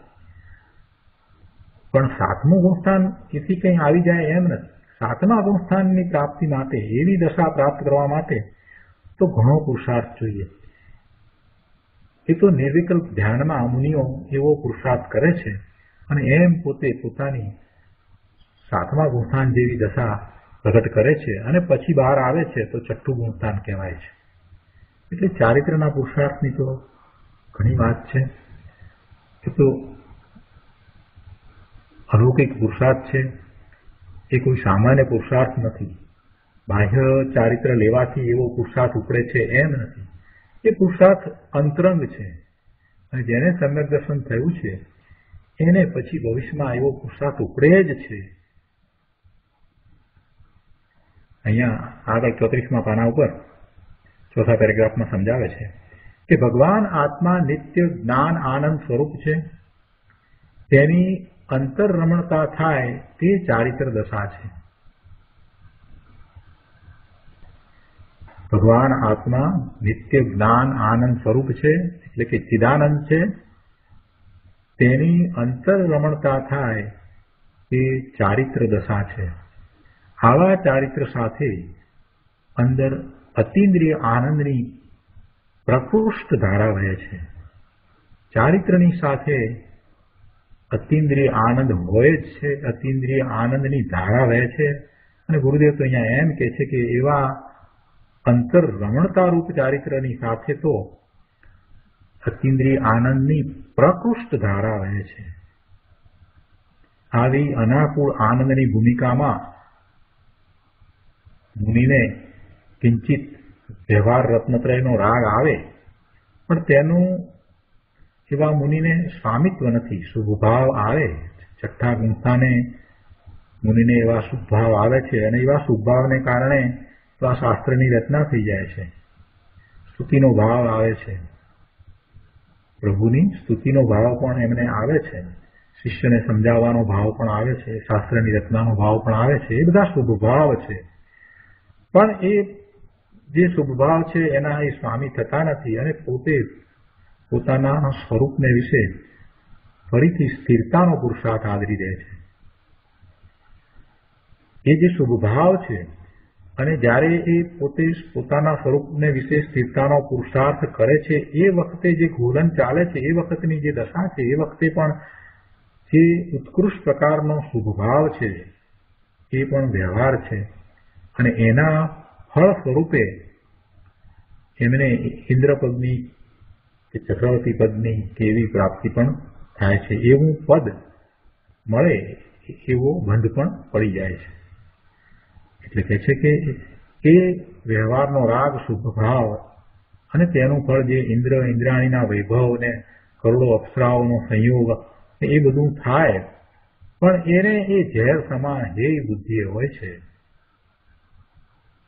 પણ 7મું ગુણસ્થાન એથી કંઈ આવી જાય એમ નથી. 7મા ગુણસ્થાનની પ્રાપ્તિ માટે, એવી દશા પ્રાપ્ત કરવા માટે તો ઘણો પુરુષાર્થ જોઈએ. એ તો નિર્વિકલ્પ ધ્યાનમાં મુનિઓ એવો પુરુષાર્થ કરે છે અને એમ પોતે પોતાની 7મા ગુણસ્થાન જેવી દશા પ્રગટ કરે છે અને પછી બહાર આવે છે તો 6થું ગુણસ્થાન કહેવાય છે. એટલે ચારિત્રના પુરુષાર્થની તો ઘણી વાત છે. એ તો અલૌકિક પુરુષાર્થ છે. એ કોઈ સામાન્ય પુરુષાર્થ નથી. બાહ્ય ચારિત્ર લેવાથી એવો પુરુષાર્થ ઉપડે છે એમ નથી. એ પુરુષાર્થ અંતરંગ છે અને જેને સમ્યક દર્શન થયું છે એને પછી ભવિષ્યમાં એવો પુરુષાર્થ ઉપડે જ છે. અહીંયા આગળ 34મા પાના ઉપર ચોથા પેરેગ્રાફમાં સમજાવે છે કે ભગવાન આત્મા નિત્ય જ્ઞાન આનંદ સ્વરૂપ છે. તેની અંતર રમણતા થાય તે ચારિત્ર દશા છે. ભગવાન આત્મા નિત્ય જ્ઞાન આનંદ સ્વરૂપ છે એટલે કે ચિદાનંદ છે. તેની અંતર રમણતા થાય તે ચારિત્ર દશા છે. આવા ચારિત્ર સાથે અંદર અતીન્દ્રિય આનંદની પ્રકૃષ્ટ ધારા વહે છે. ચારિત્રની સાથે અતીન્દ્રિય આનંદ હોય જ છે. અતીન્દ્રિય આનંદની ધારા વહે છે. અને ગુરુદેવ તો અહીંયા એમ કહે છે કે એવા અંતર રમણતા રૂપ ચારિત્રની સાથે તો અતીન્દ્રિય આનંદની પ્રકૃષ્ટ ધારા વહે છે. આવી અનાકૂળ આનંદની ભૂમિકામાં મુનિને કિંચિત વ્યવહાર રત્નત્રયનો રાગ આવે પણ તેનું એવા મુનિને સ્વામિત્વ નથી. શુભભાવ આવે, 6થા ગુણસ્થાને મુનિને એવા શુભભાવ આવે છે અને એવા શુભભાવને કારણે તો આ શાસ્ત્રની રચના થઈ જાય છે. સ્તુતિનો ભાવ આવે છે, પ્રભુની સ્તુતિનો ભાવ પણ એમને આવે છે, શિષ્યને સમજાવવાનો ભાવ પણ આવે છે, શાસ્ત્રની રચનાનો ભાવ પણ આવે છે. એ બધા શુભભાવ છે. પણ એ જે શુભભાવ છે એના એ સ્વામી થતા નથી અને પોતે પોતાના સ્વરૂપને વિશે ફરીથી સ્થિરતાનો પુરુષાર્થ આદરી દે છે. એ જે શુભભાવ છે અને જ્યારે એ પોતે પોતાના સ્વરૂપને વિશે સ્થિરતાનો પુરુષાર્થ કરે છે એ વખતે જે ઘોલન ચાલે છે, એ વખતની જે દશા છે, એ વખતે પણ જે ઉત્કૃષ્ટ પ્રકારનો શુભભાવ છે એ પણ વ્યવહાર છે અને એના ફળ સ્વરૂપે એમને ઇન્દ્રપદની કે ચક્રવર્તી પદની કેવી પ્રાપ્તિ પણ થાય છે. એવું પદ મળે એવો બંધ પણ પડી જાય છે. એટલે કહે છે કે એ વ્યવહારનો રાગ શુભભાવ અને તેનું ફળ જે ઇન્દ્ર ઇન્દ્રાણીના વૈભવ ને કરોડો અપ્સરાઓનો સંયોગ એ બધું થાય પણ એને એ ઝેર સમાન હે બુદ્ધિ હોય છે.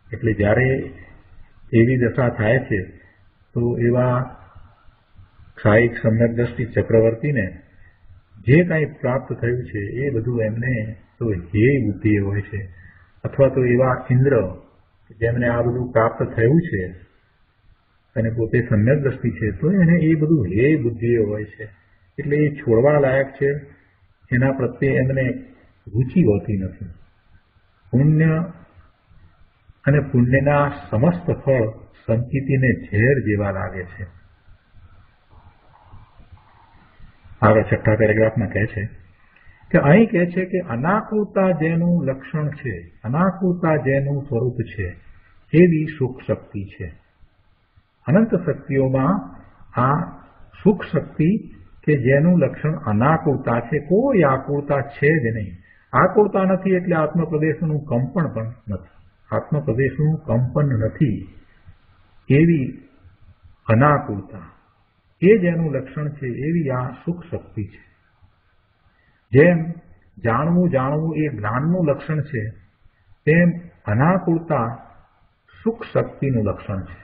એટલે જ્યારે એવી દશા થાય છે તો એવા ક્ષાયિક સમ્યક દ્રષ્ટિ ચક્રવર્તીને જે કાંઈ પ્રાપ્ત થયું છે એ બધું એમને તો હે બુદ્ધિ હોય છે. અથવા તો એવા ઇન્દ્ર જેમને આ બધું પ્રાપ્ત થયું છે અને પોતે સમ્યક દ્રષ્ટિ છે તો એને એ બધું હે બુદ્ધિ હોય છે. એટલે એ છોડવા લાયક છે. એના પ્રત્યે એમને રુચિ હોતી નથી. પુણ્ય અને પુણ્યના સમસ્ત ફળ સંચિતિને ઝેર જેવા લાગે છે. આગળ 6થા પેરેગ્રાફમાં કહે છે કે અહીં કહે છે કે અનાકુળતા જેનું લક્ષણ છે, અનાકુળતા જેનું સ્વરૂપ છે એવી સુખ શક્તિ છે. અનંત શક્તિઓમાં આ સુખ શક્તિ કે જેનું લક્ષણ અનાકુળતા છે, કોઈ આકુળતા છે જ નહીં. આકુળતા નથી એટલે આત્મપ્રદેશનું કંપન પણ નથી. આત્મપ્રદેશનું કંપન નથી એવી અનાકુળતા, એ જ એનું લક્ષણ છે. એવી આ સુખ શક્તિ છે. જેમ જાણવું જાણવું એ જ્ઞાનનું લક્ષણ છે, તેમ અનાકુળતા સુખ શક્તિનું લક્ષણ છે.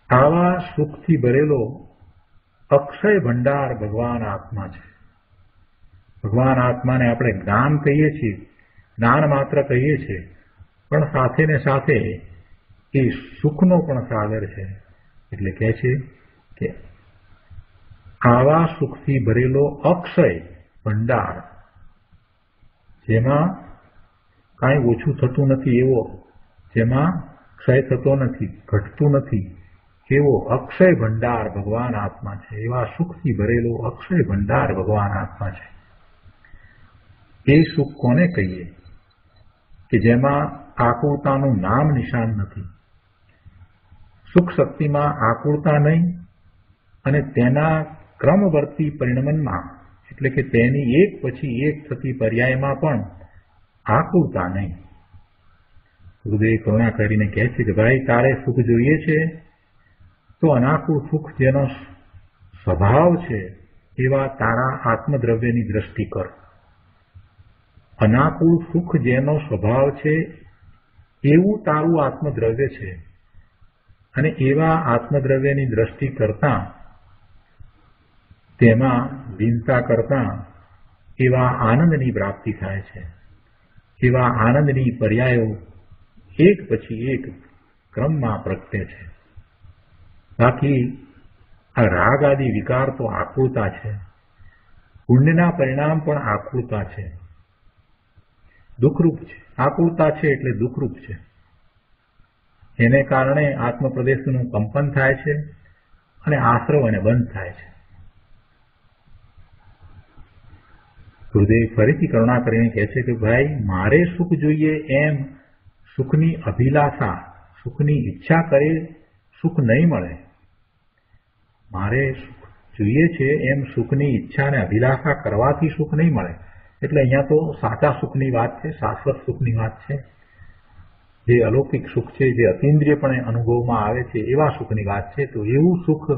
આવા સુખથી ભરેલો અક્ષય ભંડાર ભગવાન આત્મા છે. ભગવાન આત્માને આપણે જ્ઞાન કહીએ છીએ, જ્ઞાન માત્ર કહીએ છીએ, પણ સાથે ને સાથે એ સુખનો પણ સાગર છે. એટલે કહે છે કે આવા સુખથી ભરેલો અક્ષય ભંડાર, જેમાં કાંઈ ઓછું થતું નથી એવો, જેમાં ક્ષય થતો નથી, ઘટતું નથી એવો અક્ષય ભંડાર ભગવાન આત્મા છે. એવા સુખથી ભરેલો અક્ષય ભંડાર ભગવાન આત્મા છે. એ સુખ કોને કહીએ કે જેમાં આકુળતાનું નામ નિશાન નથી. સુખ શક્તિમાં આકુળતા નહીં અને તેના ક્રમવર્તી પરિણમનમાં, એટલે કે તેની એક પછી એક થતી પર્યાયમાં પણ આકુળતા નહીં. ગુરુદેવ કરુણા કરીને કહે છે કે ભાઈ, તારે સુખ જોઈએ છે તો અનાકુળ સુખ જેનો સ્વભાવ છે એવા તારા આત્મદ્રવ્યની દ્રષ્ટિ કર. અનાકુળ સુખ જેનો સ્વભાવ છે એવું તારું આત્મદ્રવ્ય છે, અને એવા આત્મદ્રવ્યની દ્રષ્ટિ કરતા, તેમાં લીનતા કરતા એવા આનંદની પ્રાપ્તિ થાય છે. એવા આનંદની પર્યાયો એક પછી એક ક્રમમાં પ્રગટે છે. બાકી આ રાગ આદિ વિકાર તો આકુળતા છે. પુણ્યના પરિણામ પણ આકુળતા છે, દુઃખરૂપ છે. આકુળતા છે એટલે દુઃખરૂપ છે. એને કારણે આત્મપ્રદેશનું કંપન થાય છે અને આશ્રવ અને બંધ થાય છે. ગુરુદેવ ફરીથી કરુણા કરીને કહે છે કે ભાઈ, મારે સુખ જોઈએ એમ સુખની અભિલાષા, સુખની ઈચ્છા કરે સુખ નહીં મળે. મારે સુખ જોઈએ છે એમ સુખની ઈચ્છા અને અભિલાષા કરવાથી સુખ નહીં મળે. એટલે અહીંયા તો સાચા સુખની વાત છે, શાશ્વત સુખની વાત છે. જે અલૌકિક સુખ છે, જે અતિન્દ્રિયપણે અનુભવમાં આવે છે, એવા સુખની વાત છે. તો એવું સુખ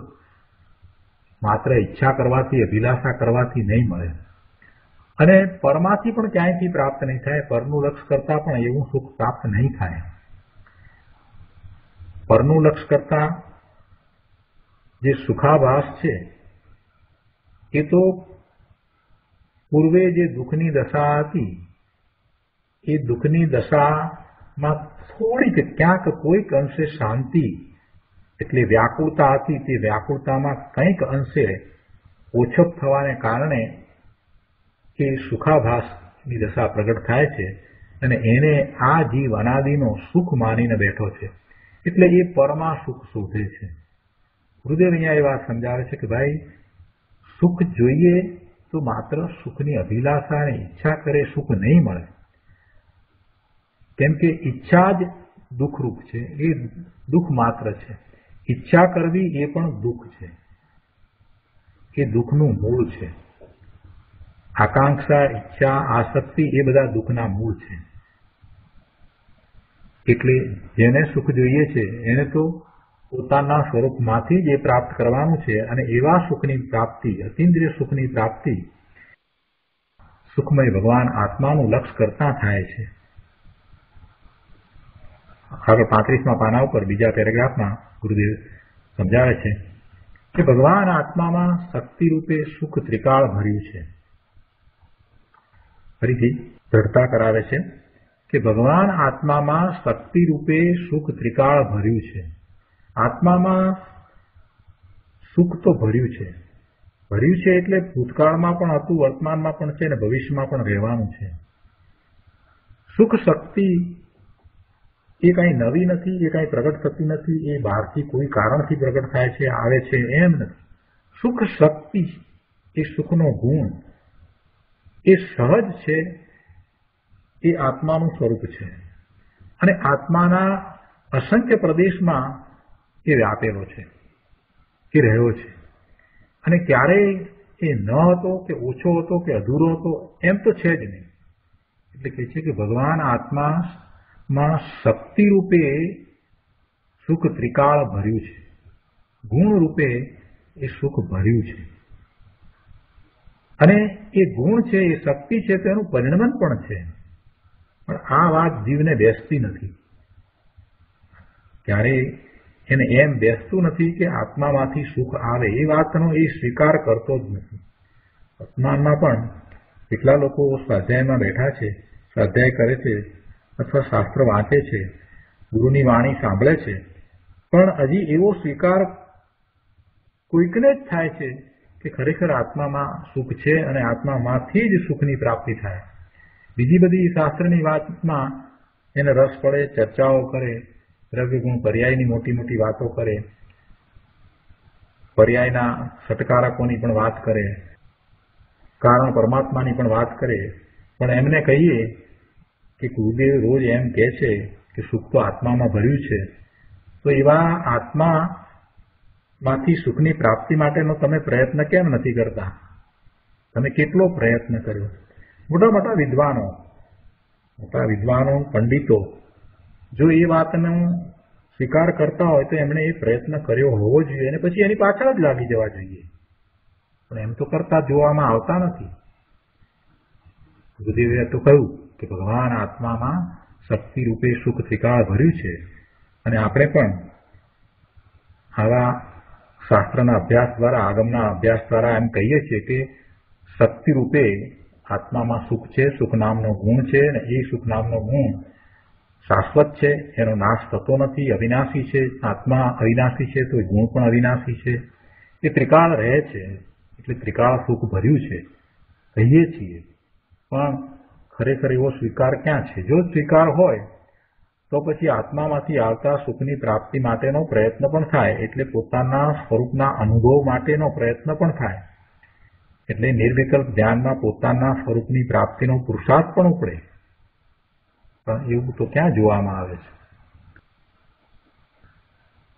માત્ર ઈચ્છા કરવાથી, અભિલાષા કરવાથી નહીં મળે, અને પરમાંથી પણ ક્યાંયથી પ્રાપ્ત નહીં થાય. પરનું લક્ષ કરતા પણ એવું સુખ પ્રાપ્ત નહીં થાય. પરનું લક્ષ કરતા જે સુખાભાસ છે એ તો પૂર્વે જે દુઃખની દશા હતી, એ દુઃખની દશામાં થોડીક ક્યાંક કોઈક અંશે શાંતિ એટલે વ્યાકુળતા હતી. તે વ્યાકુળતામાં કંઈક અંશે ઓછપ થવાને કારણે એ સુખાભાસની દશા પ્રગટ થાય છે, અને એને આ જીવ અનાદિનો સુખ માનીને બેઠો છે. એટલે એ પરમાં સુખ શોધે છે. ગુરુદેવ અહીંયા એ વાત સમજાવે છે કે ભાઈ, સુખ જોઈએ તો માત્ર સુખની અભિલાષા અને ઈચ્છા કરે સુખ નહીં મળે. કેમ કે ઈચ્છા જ દુઃખરૂપ છે, એ દુઃખ માત્ર છે. ઈચ્છા કરવી એ પણ દુઃખ છે, એ દુઃખનું મૂળ છે. આકાંક્ષા, ઈચ્છા, આસક્તિ એ બધા દુઃખના મૂળ છે. એટલે જેને સુખ જોઈએ છે એને તો પોતાના સ્વરૂપમાંથી જ એ પ્રાપ્ત કરવાનું છે, અને એવા સુખની પ્રાપ્તિ, અતિન્દ્રિય સુખની પ્રાપ્તિ સુખમય ભગવાન આત્માનું લક્ષ કરતા થાય છે. આગળ 35મા પાના ઉપર બીજા પેરેગ્રાફમાં ગુરુદેવ સમજાવે છે કે ભગવાન આત્મામાં શક્તિ રૂપે સુખ ત્રિકાળ ભર્યું છે. ફરીથી દ્રઢતા કરાવે છે કે ભગવાન આત્મામાં શક્તિ રૂપે સુખ ત્રિકાળ ભર્યું છે. આત્મામાં સુખ તો ભર્યું છે. ભર્યું છે એટલે ભૂતકાળમાં પણ હતું, વર્તમાનમાં પણ છે, અને ભવિષ્યમાં પણ રહેવાનું છે. સુખ શક્તિ એ કઈ નવી નથી, એ કઈ પ્રગટ થતી નથી, એ બહારથી કોઈ કારણથી પ્રગટ થાય છે, આવે છે, એમ નથી. સુખ શક્તિ એ સુખનો ગુણ, એ સહજ છે, એ આત્માનું સ્વરૂપ છે, અને આત્માના અસંખ્ય પ્રદેશમાં એ વ્યાપેલો છે, એ રહ્યો છે, અને ક્યારેય એ ન હતો કે ઓછો હતો કે અધૂરો હતો એમ તો છે જ નહીં. એટલે કહે છે કે ભગવાન આત્મામાં શક્તિ રૂપે સુખ ત્રિકાળ ભર્યું છે, ગુણ રૂપે એ સુખ ભર્યું છે. અને એ ગુણ છે, એ શક્તિ છે, તો એનું પરિણમન પણ છે. પણ આ વાત જીવને બેસતી નથી. ક્યારે એને એમ બેસતું નથી કે આત્મામાંથી સુખ આવે, એ વાતનો એ સ્વીકાર કરતો જ નથી. વર્તમાનમાં પણ કેટલા લોકો સ્વાધ્યાયમાં બેઠા છે, સ્વાધ્યાય કરે છે અથવા શાસ્ત્ર વાંચે છે, ગુરુની વાણી સાંભળે છે, પણ હજી એવો સ્વીકાર કોઈકને જ થાય છે કે ખરેખર આત્મામાં સુખ છે અને આત્મામાંથી જ સુખની પ્રાપ્તિ થાય. બીજી બધી શાસ્ત્રની વાતમાં એને રસ પડે, ચર્ચાઓ કરે, દ્રવ્ય ગુણ પર્યાયની મોટી મોટી વાતો કરે, પર્યાયના ષટકારકોની પણ વાત કરે, કારણ પરમાત્માની પણ વાત કરે. પણ એમને કહીએ કે ગુરુદેવ રોજ એમ કહે છે કે સુખ તો આત્મામાં ભર્યું છે, તો એવા આત્મામાંથી સુખની પ્રાપ્તિ માટેનો તમે પ્રયત્ન કેમ નથી કરતા? તમે કેટલો પ્રયત્ન કર્યો? મોટા મોટા વિદ્વાનો, પંડિતો જો એ વાતનો સ્વીકાર કરતા હોય તો એમણે એ પ્રયત્ન કર્યો હોવો જોઈએ અને પછી એની પાછળ જ લાગી જવા જોઈએ. પણ એમ તો કરતા જોવામાં આવતા નથી. ગુરુદેવે તો કહ્યું કે ભગવાન આત્મામાં શક્તિ રૂપે સુખ ત્રિકાળ ભર્યું છે. અને આપણે પણ આવા શાસ્ત્રના અભ્યાસ દ્વારા, આગમના અભ્યાસ દ્વારા એમ કહીએ છીએ કે શક્તિ રૂપે આત્મામાં સુખ છે, સુખ નામનો ગુણ છે, અને એ સુખ નામનો ગુણ શાશ્વત છે, એનો નાશ થતો નથી, અવિનાશી છે. આત્મા અવિનાશી છે તો ગુણ પણ અવિનાશી છે. એ ત્રિકાળ રહે છે, એટલે ત્રિકાળ સુખ ભર્યું છે કહીએ છીએ. પણ ખરેખર એવો સ્વીકાર ક્યાં છે? જો સ્વીકાર હોય તો પછી આત્મામાંથી આવતા સુખની પ્રાપ્તિ માટેનો પ્રયત્ન પણ થાય, એટલે પોતાના સ્વરૂપના અનુભવ માટેનો પ્રયત્ન પણ થાય. એટલે નિર્વિકલ્પ ધ્યાનમાં પોતાના સ્વરૂપની પ્રાપ્તિનો પુરુષાર્થ પણ ઉપડે. પણ એવું તો ક્યાં જોવામાં આવે છે?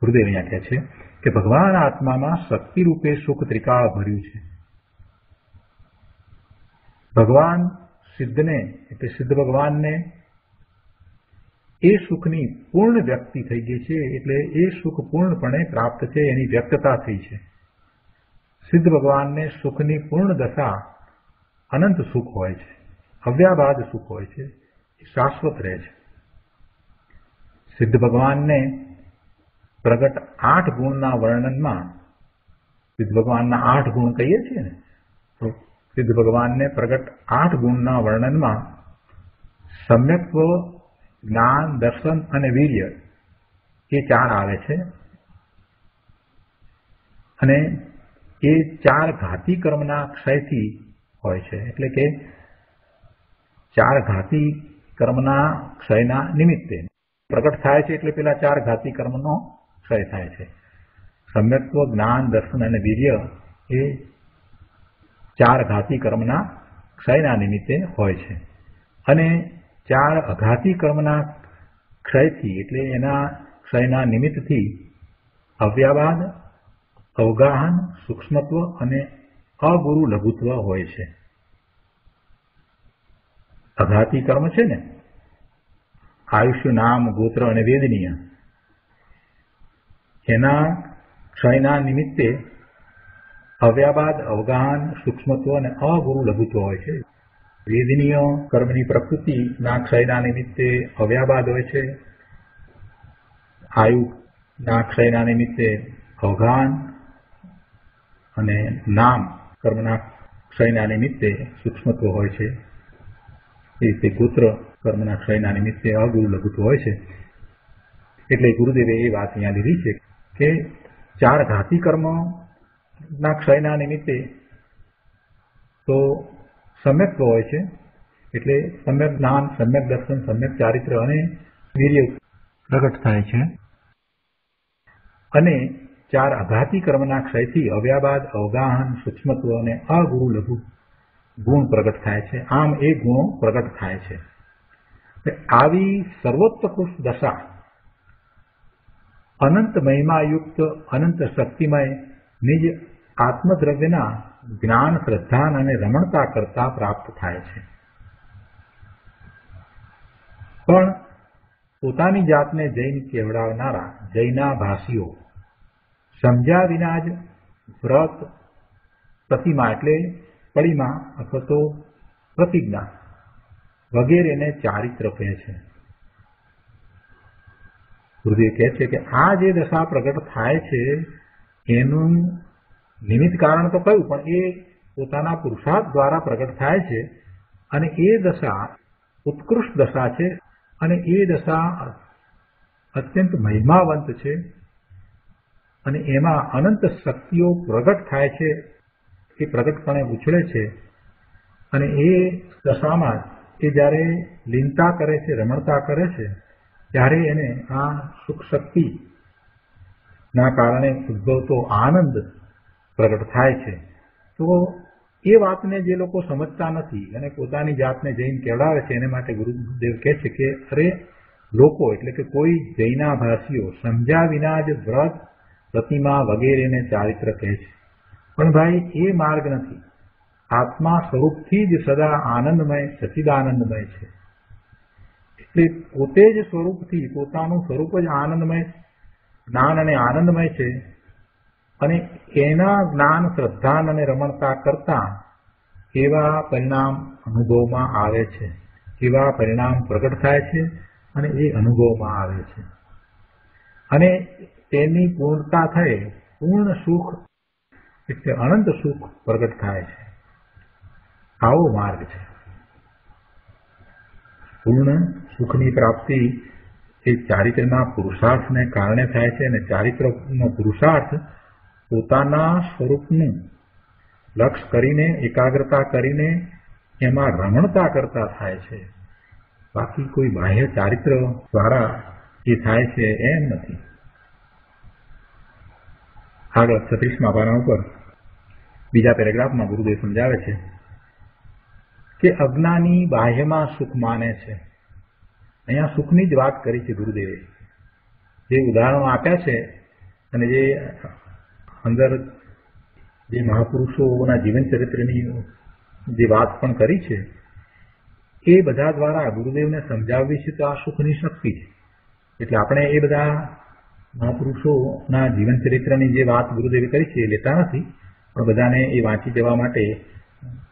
ગુરુદેવ અહીંયા કહે છે કે ભગવાન આત્મામાં શક્તિ રૂપે સુખ ત્રિકાળ ભર્યું છે. ભગવાન સિદ્ધને, એટલે સિદ્ધ ભગવાનને એ સુખની પૂર્ણ વ્યક્તિ થઈ ગઈ છે, એટલે એ સુખ પૂર્ણપણે પ્રાપ્ત છે, એની વ્યક્તતા થઈ છે. સિદ્ધ ભગવાનને સુખની પૂર્ણ દશા અનંત સુખ હોય છે, અવ્યાબાદ સુખ હોય છે, શાશ્વત રહે છે. સિદ્ધ ભગવાનને પ્રગટ 8 ગુણના વર્ણનમાં, સિદ્ધ ભગવાનના 8 ગુણ કહીએ છીએ ને, તો સિદ્ધ ભગવાનને પ્રગટ 8 ગુણના વર્ણનમાં સમ્યક્ત્વ, જ્ઞાન, દર્શન અને વીર્ય એ 4 આવે છે. અને એ 4 ઘાતી કર્મના ક્ષયથી હોય છે. એટલે કે 4 ઘાતી કર્મના ક્ષયના નિમિત્તે પ્રગટ થાય છે, એટલે પેલા 4 ઘાતી કર્મનો ક્ષય થાય છે. સમ્યક્ત્વ, જ્ઞાન, દર્શન અને વીર્ય એ 4 ઘાતી કર્મના ક્ષયના નિમિત્તે હોય છે. અને 4 અઘાતી કર્મના ક્ષયથી, એટલે એના ક્ષયના નિમિત્તથી અવ્યાબાદ, અવગાહન, સૂક્ષ્મત્વ અને અગુરુ લઘુત્વ હોય છે. અઘાતી કર્મ છે ને, આયુષ્ય, નામ, ગોત્ર અને વેદનીય, એના ક્ષયના નિમિત્તે અવ્યાબાદ, અવગાહન, સૂક્ષ્મત્વ અને અગુરુ લઘુત્વ હોય છે. વેદનીય કર્મની પ્રકૃતિના ક્ષયના નિમિત્તે અવ્યાબાદ હોય છે. આયુના ક્ષયના નિમિત્તે અવગાહન અને નામ કર્મના ક્ષયના નિમિત્તે સૂક્ષ્મત્વ હોય છે. એ રીતે ગોત્ર કર્મના ક્ષયના નિમિત્તે અગુરુ લઘુત્વ હોય છે. એટલે ગુરુદેવે એ વાત અહીંયા લીધી છે કે 4 ઘાતી કર્મના ક્ષયના નિમિત્તે તો સમ્યક્ત્વ હોય છે, એટલે સમ્યક જ્ઞાન, સમ્યક દર્શન, સમ્યક ચારિત્ર અને વીર્ય પ્રગટ થાય છે. અને 4 અઘાતી કર્મના ક્ષયથી અવ્યાબાદ, અવગાહન, સૂક્ષ્મત્વ અને અગુરુ લઘુ ગુણ પ્રગટ થાય છે. આમ એ ગુણો પ્રગટ થાય છે. આવી સર્વોત્કૃષ્ટ દશા અનંત મહિમાયુક્ત, અનંત શક્તિમય નિજ આત્મદ્રવ્યના જ્ઞાન, શ્રદ્ધા અને રમણતા કરતા પ્રાપ્ત થાય છે. પણ પોતાની જાતને જૈન કહેવડાવનારા જૈનાભાસીઓ સમજ્યા વિના જ વ્રત, પ્રતિમા એટલે પડિમા અથવા તો પ્રતિજ્ઞા વગેરેને ચારિત્ર કહે છે. ગુરુદેવ કહે છે કે આ જે દશા પ્રગટ થાય છે એનું નિમિત્ત કારણ તો કયું, પણ એ પોતાના પુરુષાર્થ દ્વારા પ્રગટ થાય છે અને એ દશા ઉત્કૃષ્ટ દશા છે અને એ દશા અત્યંત મહિમાવંત છે અને એમાં અનંત શક્તિઓ પ્રગટ થાય છે, એ પ્રગટપણે ઉછળે છે અને એ દશામાં એ જ્યારે લીનતા કરે છે, રમણતા કરે છે ત્યારે એને આ સુખ શક્તિના કારણે ઉદ્ભવતો આનંદ પ્રગટ થાય છે. તો એ વાતને જે લોકો સમજતા નથી અને પોતાની જાતને જૈન કહેવડાવે છે એને માટે ગુરુદેવ કહે છે કે અરે લોકો એટલે કે કોઈ જૈનાભાસીઓ સમજ્યા વિના જ વ્રત, પ્રતિમા વગેરેને ચારિત્ર કહે છે. પણ ભાઈ એ માર્ગ નથી. આત્મા સ્વરૂપથી જ સદા આનંદમય, સચિદાનંદમય છે. એટલે પોતે જ સ્વરૂપથી પોતાનું સ્વરૂપ જ આનંદમય, જ્ઞાન અને આનંદમય છે અને એના જ્ઞાન, શ્રદ્ધા અને રમણતા કરતા એવા પરિણામ અનુભવમાં આવે છે, એવા પરિણામ પ્રગટ થાય છે અને એ અનુભવમાં આવે છે અને તેની પૂર્ણતા થઈ પૂર્ણ સુખ એટલે અનંત સુખ પ્રગટ થાય છે. આવો માર્ગ છે. પૂર્ણ સુખની પ્રાપ્તિ એ ચારિત્રના પુરુષાર્થને કારણે થાય છે અને ચારિત્રનો પુરુષાર્થ પોતાના સ્વરૂપનું લક્ષ્ય કરીને, એકાગ્રતા કરીને એમાં રમણતા કરતા થાય છે. બાકી કોઈ બાહ્ય ચારિત્ર દ્વારા એ થાય છે એમ નથી. આગળ 36મા પાના ઉપર બીજા પેરેગ્રાફમાં ગુરુદેવ સમજાવે છે કે અજ્ઞાની બાહ્યમાં સુખ માને છે. અહીંયા સુખની જ વાત કરી છે ગુરુદેવે. જે ઉદાહરણો આપ્યા છે અને જે અંદર જે મહાપુરુષોના જીવન ચરિત્રની જે વાત પણ કરી છે એ બધા દ્વારા ગુરુદેવને સમજાવવી છે તો આ સુખની શક્તિ છે. એટલે આપણે એ બધા મહાપુરુષોના જીવન ચરિત્રની જે વાત ગુરુદેવે કરી છે એ લેતા નથી, પણ બધાને એ વાંચી જવા માટે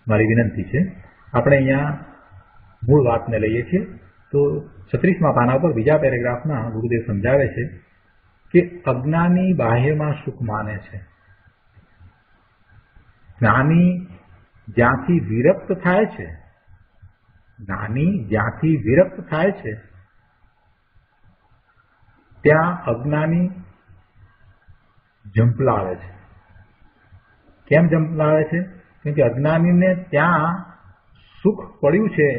મારી વિનંતી છે. આપણે અહીંયા મૂળ વાતને લઈએ છીએ. તો 36મા પાના ઉપર બીજા પેરેગ્રાફમાં ગુરુદેવ સમજાવે છે કે અજ્ઞાની બાહ્યમાં સુખ માને છે. જ્ઞાની જ્યાંથી વિરક્ત થાય છે, જ્ઞાની જ્યાંથી વિરક્ત થાય છે ત્યાં અજ્ઞાની ઝંપલાવે છે. કેમ ઝંપલાવે છે? કેમ કે અજ્ઞાનીને ત્યાં સુખ પડ્યું છે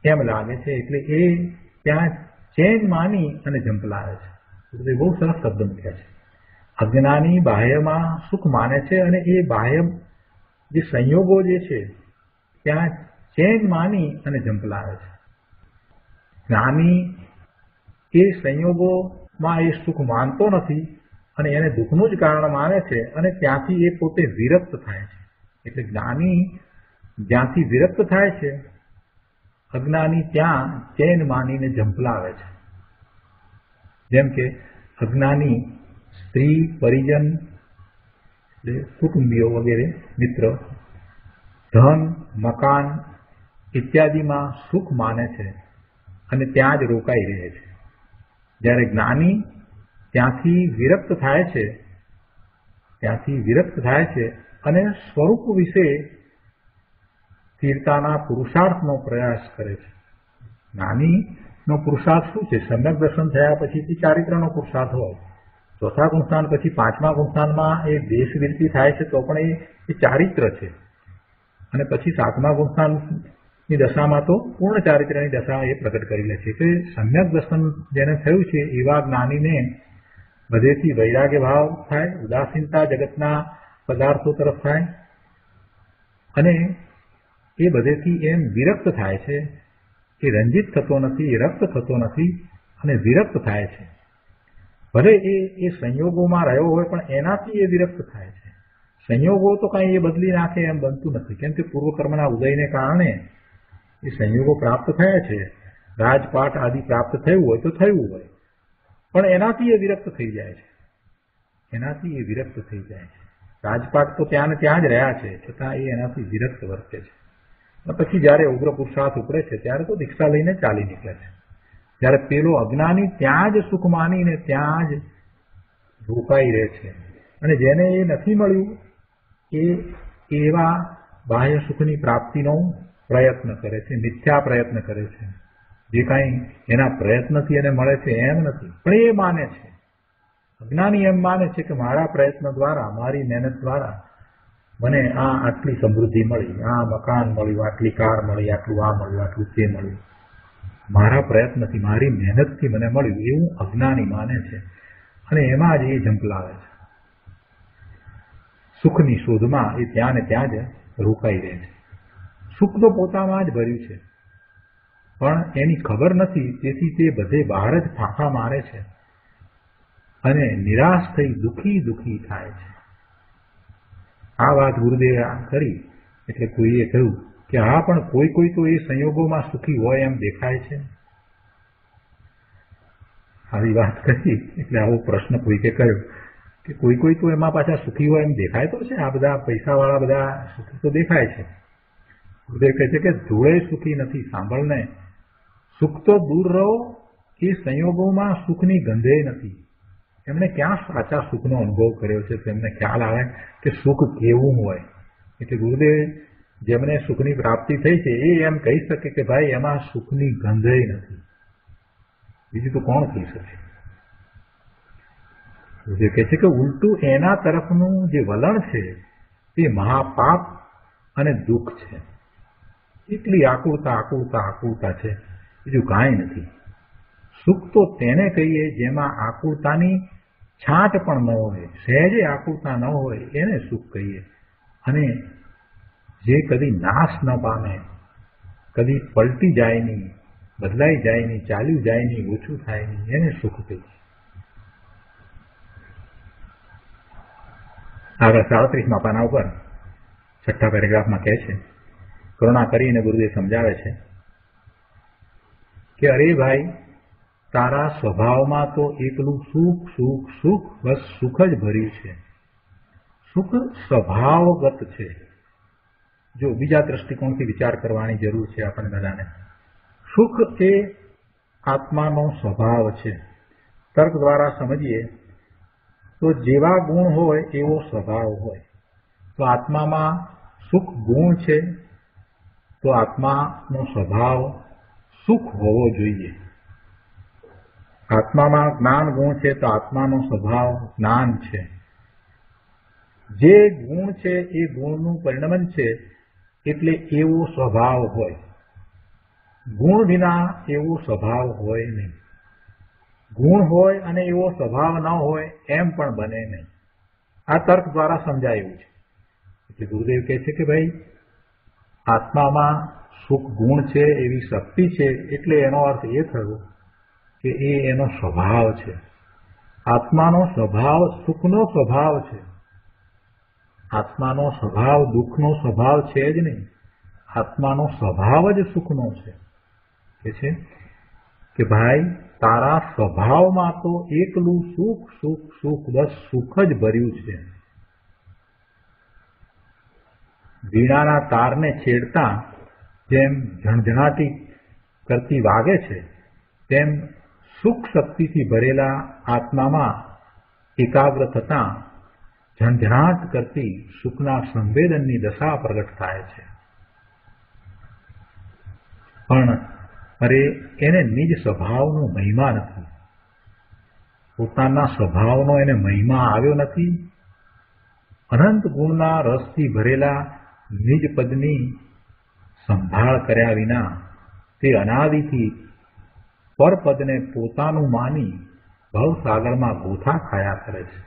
એમ લાગે છે, એટલે એ ત્યાં ચેન માની અને ઝંપલાવે છે. એ બહુ સરસ શબ્દ મૂક્યા છે. અજ્ઞાની બાહ્યમાં સુખ માને છે અને એ બાહ્ય જે સંયોગો જે છે ત્યાં ચેન માની અને ઝંપલાવે છે. જ્ઞાની એ સંયોગોમાં એ સુખ માનતો નથી અને એને દુઃખનું જ કારણ માને છે અને ત્યાંથી એ પોતે વિરક્ત થાય છે. એટલે જ્ઞાની જ્યાંથી વિરક્ત થાય છે, અજ્ઞાની ત્યાં ચેન માનીને ઝંપલાવે છે. જેમ કે અજ્ઞાની સ્ત્રી, પરિજન, કુટુંબીઓ વગેરે, મિત્ર, ધન, મકાન ઇત્યાદિમાં સુખ માને છે અને ત્યાં જ રોકાઈ રહે છે. જ્યારે જ્ઞાની ત્યાંથી વિરક્ત થાય છે અને સ્વરૂપ વિશે સ્થિરતાના પુરુષાર્થનો પ્રયાસ કરે છે. જ્ઞાનીનો પુરુષાર્થ શું છે? સમ્યક દર્શન થયા પછીથી ચારિત્રનો પુરુષાર્થ હોય. ચોથા ગુણસ્થાન પછી પાંચમા ગુણસ્થાનમાં એ દેશવિરતિ થાય છે તો પણ એ ચારિત્ર છે. અને પછી સાતમા ગુણસ્થાનની દશામાં તો પૂર્ણ ચારિત્રની દશા એ પ્રગટ કરી લે છે. કે સમ્યક દર્શન જેને થયું છે એવા જ્ઞાનીને બધેથી વૈરાગ્ય ભાવ થાય, ઉદાસીનતા જગતના પદાર્થો તરફ થાય અને એ બધેથી એમ વિરક્ત થાય છે. એ રંજિત થતો નથી, એ રક્ત થતો નથી અને વિરક્ત થાય છે. ભલે એ સંયોગોમાં રહ્યો હોય પણ એનાથી એ વિરક્ત થાય છે. સંયોગો તો કાંઈ એ બદલી નાખે એમ બનતું નથી, કેમ કે પૂર્વકર્મના ઉદયને કારણે એ સંયોગો પ્રાપ્ત થયા છે. રાજપાટ આદિ પ્રાપ્ત થયું હોય તો થયું હોય, પણ એનાથી એ વિરક્ત થઈ જાય છે. એનાથી એ વિરક્ત થઈ જાય છે. રાજપાટ તો ત્યાં ને ત્યાં જ રહ્યા છે, છતાં એ એનાથી વિરક્ત વર્તે છે. પછી જયારે ઉગ્ર પુરુષાર્થ ઉપડે છે ત્યારે તો દીક્ષા લઈને ચાલી નીકળે છે. જયારે પેલો અજ્ઞાની ત્યાં જ સુખ માનીને ત્યાં જ રોકાઈ રહે છે, અને જેને એ નથી મળ્યું એ એવા બાહ્ય સુખની પ્રાપ્તિનો પ્રયત્ન કરે છે, મિથ્યા પ્રયત્ન કરે છે. જે કાંઈ એના પ્રયત્નથી એને મળે છે એમ નથી, પણ એ માને છે. અજ્ઞાની એમ માને છે કે મારા પ્રયત્ન દ્વારા, મારી મહેનત દ્વારા મને આટલી સમૃદ્ધિ મળી, આ મકાન મળ્યું, આટલી કાર મળી, આટલું આ મળ્યું, આટલું તે મળ્યું, મારા પ્રયત્નથી, મારી મહેનતથી મને મળ્યું, એવું અજ્ઞાની માને છે. અને એમાં જ એ ઝંપલાવે છે. સુખની શોધમાં એ ત્યાં ને ત્યાં જ રોકાઈ રહે છે. સુખ તો પોતામાં જ ભર્યું છે, પણ એની ખબર નથી, તેથી તે બધે બહાર જ ફાંફા મારે છે અને નિરાશ થઈ દુઃખી થાય છે. આ વાત ગુરુદેવે કરી એટલે કોઈએ કહ્યું કે હા, પણ કોઈ તો એ સંયોગોમાં સુખી હોય એમ દેખાય છે. આવી વાત કરી એટલે આવો પ્રશ્ન કોઈકે કર્યો કે કોઈ તો એમાં પાછા સુખી હોય એમ દેખાય તો છે. આ બધા પૈસાવાળા બધા સુખી તો દેખાય છે. ગુરુદેવ કહે છે કે જોડે સુખી નથી. સાંભળને, સુખ તો દૂર રહો, એ સંયોગોમાં સુખની ગંધે નથી. એમણે ક્યાં સાચા સુખનો અનુભવ કર્યો છે, તેમને ખ્યાલ આવે કે સુખ કેવું હોય. એટલે ગુરુદેવ જેમને સુખની પ્રાપ્તિ થઈ છે એ એમ કહી શકે કે ભાઈ એમાં સુખની ગંધે નથી. બીજું તો કોણ કહી શકે? ગુરુદેવ કહે છે કે ઉલટું એના તરફનું જે વલણ છે તે મહાપાપ અને દુઃખ છે. એટલી આકુળતા છે, બીજું કાંઈ નથી. સુખ તો તેને કહીએ જેમાં આકુળતાની છાંટ પણ ન હોય, સહેજે આકુળતા ન હોય, એને સુખ કહીએ. અને જે કદી નાશ ન પામે, કદી પલટી જાય નહીં, બદલાઈ જાય નહીં, ચાલ્યું જાય નહીં, ઓછું થાય નહીં, એને સુખ કહીએ. આગળ 37મા પાના ઉપર 6ઠ્ઠા પેરેગ્રાફમાં કહે છે, કરુણા કરીને ગુરુદેવ સમજાવે છે કે અરે ભાઈ, તારા સ્વભાવમાં તો એકલું સુખ સુખ સુખ, બસ સુખ જ ભર્યું છે. સુખ સ્વભાવગત છે. જો બીજા દ્રષ્ટિકોણથી વિચાર કરવાની જરૂર છે આપણને બધાને. સુખ એ આત્માનો સ્વભાવ છે. તર્ક દ્વારા સમજીએ તો જેવા ગુણ હોય એવો સ્વભાવ હોય. તો આત્મામાં સુખ ગુણ છે, તો આત્માનો સ્વભાવ સુખ હોવો જોઈએ. આત્મામાં જ્ઞાન ગુણ છે, તો આત્માનો સ્વભાવ જ્ઞાન છે. જે ગુણ છે એ ગુણનું પરિણમન છે, એટલે એવો સ્વભાવ હોય. ગુણ વિના એવો સ્વભાવ હોય નહીં. ગુણ હોય અને એવો સ્વભાવ ન હોય એમ પણ બને નહીં. આ તર્ક દ્વારા સમજાયું છે. એટલે ગુરુદેવ કહે છે કે ભાઈ, આત્મામાં સુખ ગુણ છે, એવી શક્તિ છે, એટલે એનો અર્થ એ થયો કે એનો સ્વભાવ છે. આત્માનો સ્વભાવ સુખનો સ્વભાવ છે. આત્માનો સ્વભાવ દુઃખનો સ્વભાવ છે જ નહીં. આત્માનો સ્વભાવ જ સુખનો છે. કે ભાઈ, તારા સ્વભાવમાં તો એકલું સુખ સુખ સુખ, બસ સુખ જ ભર્યું છે. વીણાના તારને છેડતા જેમ ઝણઝણાટી કરતી વાગે છે, તેમ સુખ શક્તિથી ભરેલા આત્મામાં એકાગ્ર થતા ઝણઝણાટ કરતી સુખના સંવેદનની દશા પ્રગટ થાય છે. પણ અરે, એને નિજ સ્વભાવનો મહિમા નથી. પોતાના સ્વભાવનો એને મહિમા આવ્યો નથી. અનંત ગુણના રસથી ભરેલા નિજ પદની સંભાળ કર્યા વિના તે અનાદિથી પરપદને પોતાનું માની ભવસાગરમાં ગોથા ખાયા કરે છે.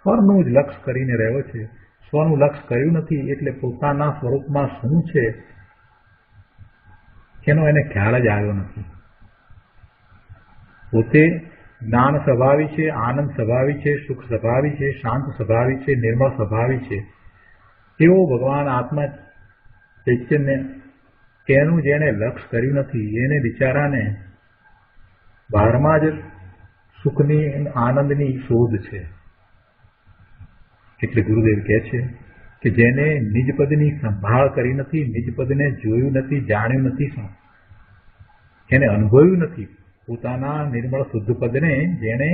પરનું જ લક્ષ કરીને રહ્યો છે, સ્વનું લક્ષ કર્યું નથી. એટલે પોતાના સ્વરૂપમાં શું છે એનો એને ખ્યાલ જ આવ્યો નથી. પોતે જ્ઞાન સ્વભાવી છે, આનંદ સ્વભાવી છે, સુખ સ્વભાવી છે, શાંત સ્વભાવી છે, નિર્મળ સ્વભાવી છે, એવો ભગવાન આત્મા ચૈતન્ય એનું જેને લક્ષ કર્યું નથી એને બિચારાને બહારમાં જ સુખની આનંદની શોધ છે. એટલે ગુરુદેવ કહે છે કે જેને નિજપદની સંભાળ કરી નથી, નિજપદને જોયું નથી, જાણ્યું નથી, એને અનુભવ્યું નથી, પોતાના નિર્મળ શુદ્ધ પદને જેને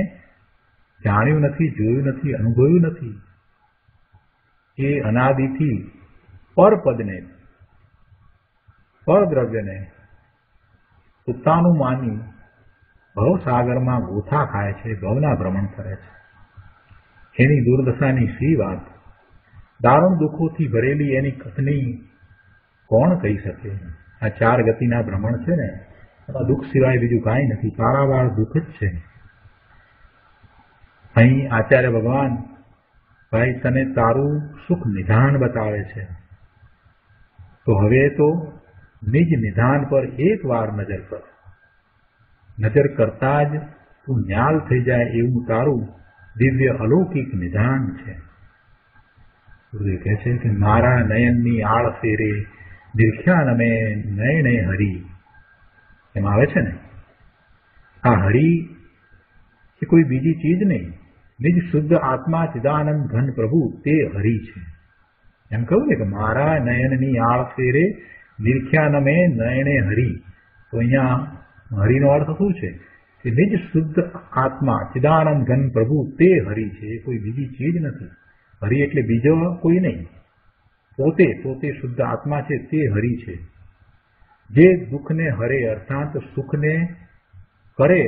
જાણ્યું નથી, જોયું નથી, અનુભવ્યું નથી, એ અનાદિથી પરપદને, પરદ્રવ્યને પોતાનું માની ભવસાગરમાં ગોથા ખાય છે, ભવના ભ્રમણ કરે છે. એની દુર્દશાની સી વાત! દારૂણ દુઃખોથી ભરેલી એની કથની કોણ કહી શકે? આ ચાર ગતિના ભ્રમણ છે ને, એમાં દુઃખ સિવાય બીજું કાંઈ નથી, પારાવાર દુઃખ જ છે. અહીં આચાર્ય ભગવાન ભાઈ તને તારું સુખ નિધાન બતાવે છે, તો હવે તો નિજ નિધાન પર એક વાર નજર કર. નજર કરતા જ તું ન્યાલ થઈ જાય એવું તારું દિવ્ય અલૌકિક નિધાન છે. ગુરુદેવ કહે છે કે મારા નયનની આળ ફેરે નિરખ્યા નમે નયને હરી. એમાં આવે છે ને, આ હરી એ કોઈ બીજી ચીજ નહીં, નિજ શુદ્ધ આત્મા ચિદાનંદ ઘન પ્રભુ તે હરી છે. એમ કહ્યું ને કે મારા નયનની આળ ફેરે નિરખ્યા નમે નયને હરી. તો અહીંયા હરિનો અર્થ શું છે કે નિજ શુદ્ધ આત્મા ચિદાનંદ ઘન પ્રભુ તે હરિ છે, એ કોઈ બીજી ચીજ નથી. હરિ એટલે બીજો કોઈ નહીં, પોતે શુદ્ધ આત્મા છે તે હરિ છે. જે દુઃખને હરે અર્થાત સુખને કરે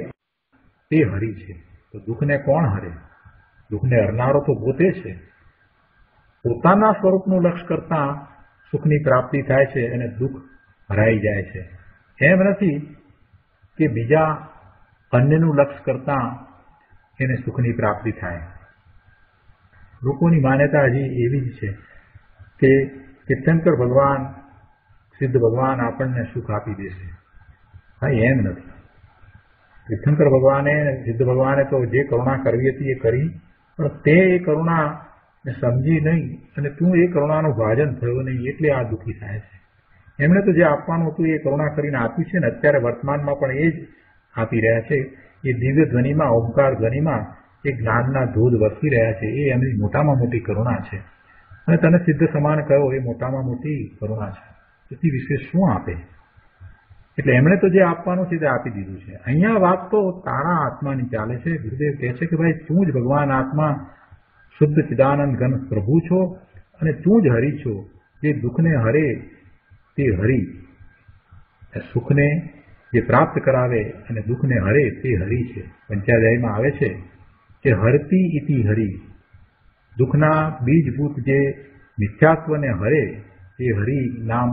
તે હરિ છે. તો દુઃખને કોણ હરે? દુઃખને હરનારો તો પોતે છે. પોતાના સ્વરૂપનું લક્ષ્ય કરતા સુખની પ્રાપ્તિ થાય છે અને દુઃખ હરાઈ જાય છે. એમ નથી કે બીજા અન્યનું લક્ષ્ય કરતા એને સુખની પ્રાપ્તિ થાય. લોકોની માન્યતા હજી એવી જ છે કે તીર્થંકર ભગવાન, સિદ્ધ ભગવાન આપણને સુખ આપી દેશે. હા, એમ નથી. તીર્થંકર ભગવાને, સિદ્ધ ભગવાને તો જે કરુણા કરવી હતી એ કરી, પણ તે એ કરુણા સમજી નહીં અને તું એ કરુણાનું ભાજન થયો નહીં, એટલે આ દુઃખી થાય છે. એમણે તો જે આપવાનું હતું એ કરુણા કરીને આપ્યું છે ને, અત્યારે વર્તમાનમાં પણ એ જ આપી રહ્યા છે. એ દિવ્ય ધ્વનિમાં, ઓમકાર ધ્વનિમાં એ જ્ઞાનના ધોધ વરસી રહ્યા છે. એ એમની મોટામાં મોટી કરુણા છે. અને તને સિદ્ધ સમાન કહ્યો એ મોટામાં મોટી કરુણા છે. તેથી વિશેષ શું આપે? એટલે એમણે તો જે આપવાનું છે તે આપી દીધું છે. અહીંયા વાત તો તારા આત્માની ચાલે છે. ગુરુદેવ કહે છે કે ભાઈ તું જ ભગવાન આત્મા શુદ્ધ ચિદાનંદ ઘન પ્રભુ છો અને તું જ હરિ છો. જે દુઃખને હરે તે હરિ, સુખને જે પ્રાપ્ત કરાવે અને દુઃખને હરે તે હરિ છે. પંચાધ્યાયમાં આવે છે કે હરતી ઇતિ હરિ, દુઃખના બીજભૂત જે મિથ્યાત્વને હરે તે હરિ નામ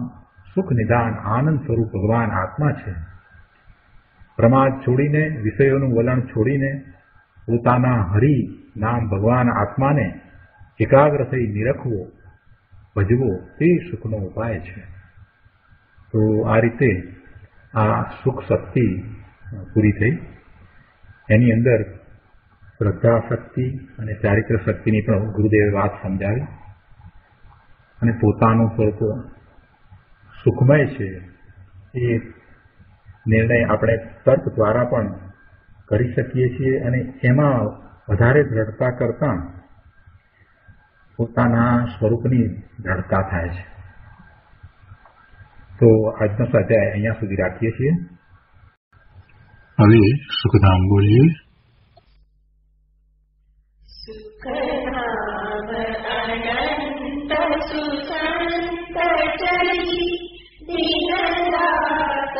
સુખ નિદાન આનંદ સ્વરૂપ ભગવાન આત્મા છે. પ્રમાદ છોડીને, વિષયોનું વલણ છોડીને પોતાના હરિ નામ ભગવાન આત્માને એકાગ્ર થઈ નિરખવો, ભજવો તે સુખનો ઉપાય છે. તો આ રીતે આ સુખ શક્તિ પૂરી થઈ. એની અંદર શ્રદ્ધા શક્તિ અને ચારિત્ર શક્તિની પણ ગુરુદેવે વાત સમજાવી. અને પોતાનું સ્વરૂપ સુખમય છે એ નિર્ણય આપણે તર્ક દ્વારા પણ કરી શકીએ છીએ. અને એમાં વધારે દ્રઢતા કરતા પોતાના સ્વરૂપની દ્રઢતા થાય છે. તો આજનો સ્વાધ્યાય અહીંયા સુધી રાખીએ છીએ. હવે સુખધામ બોલીએ. સુખધામ અનંત સુસંત ચરી દિન રાત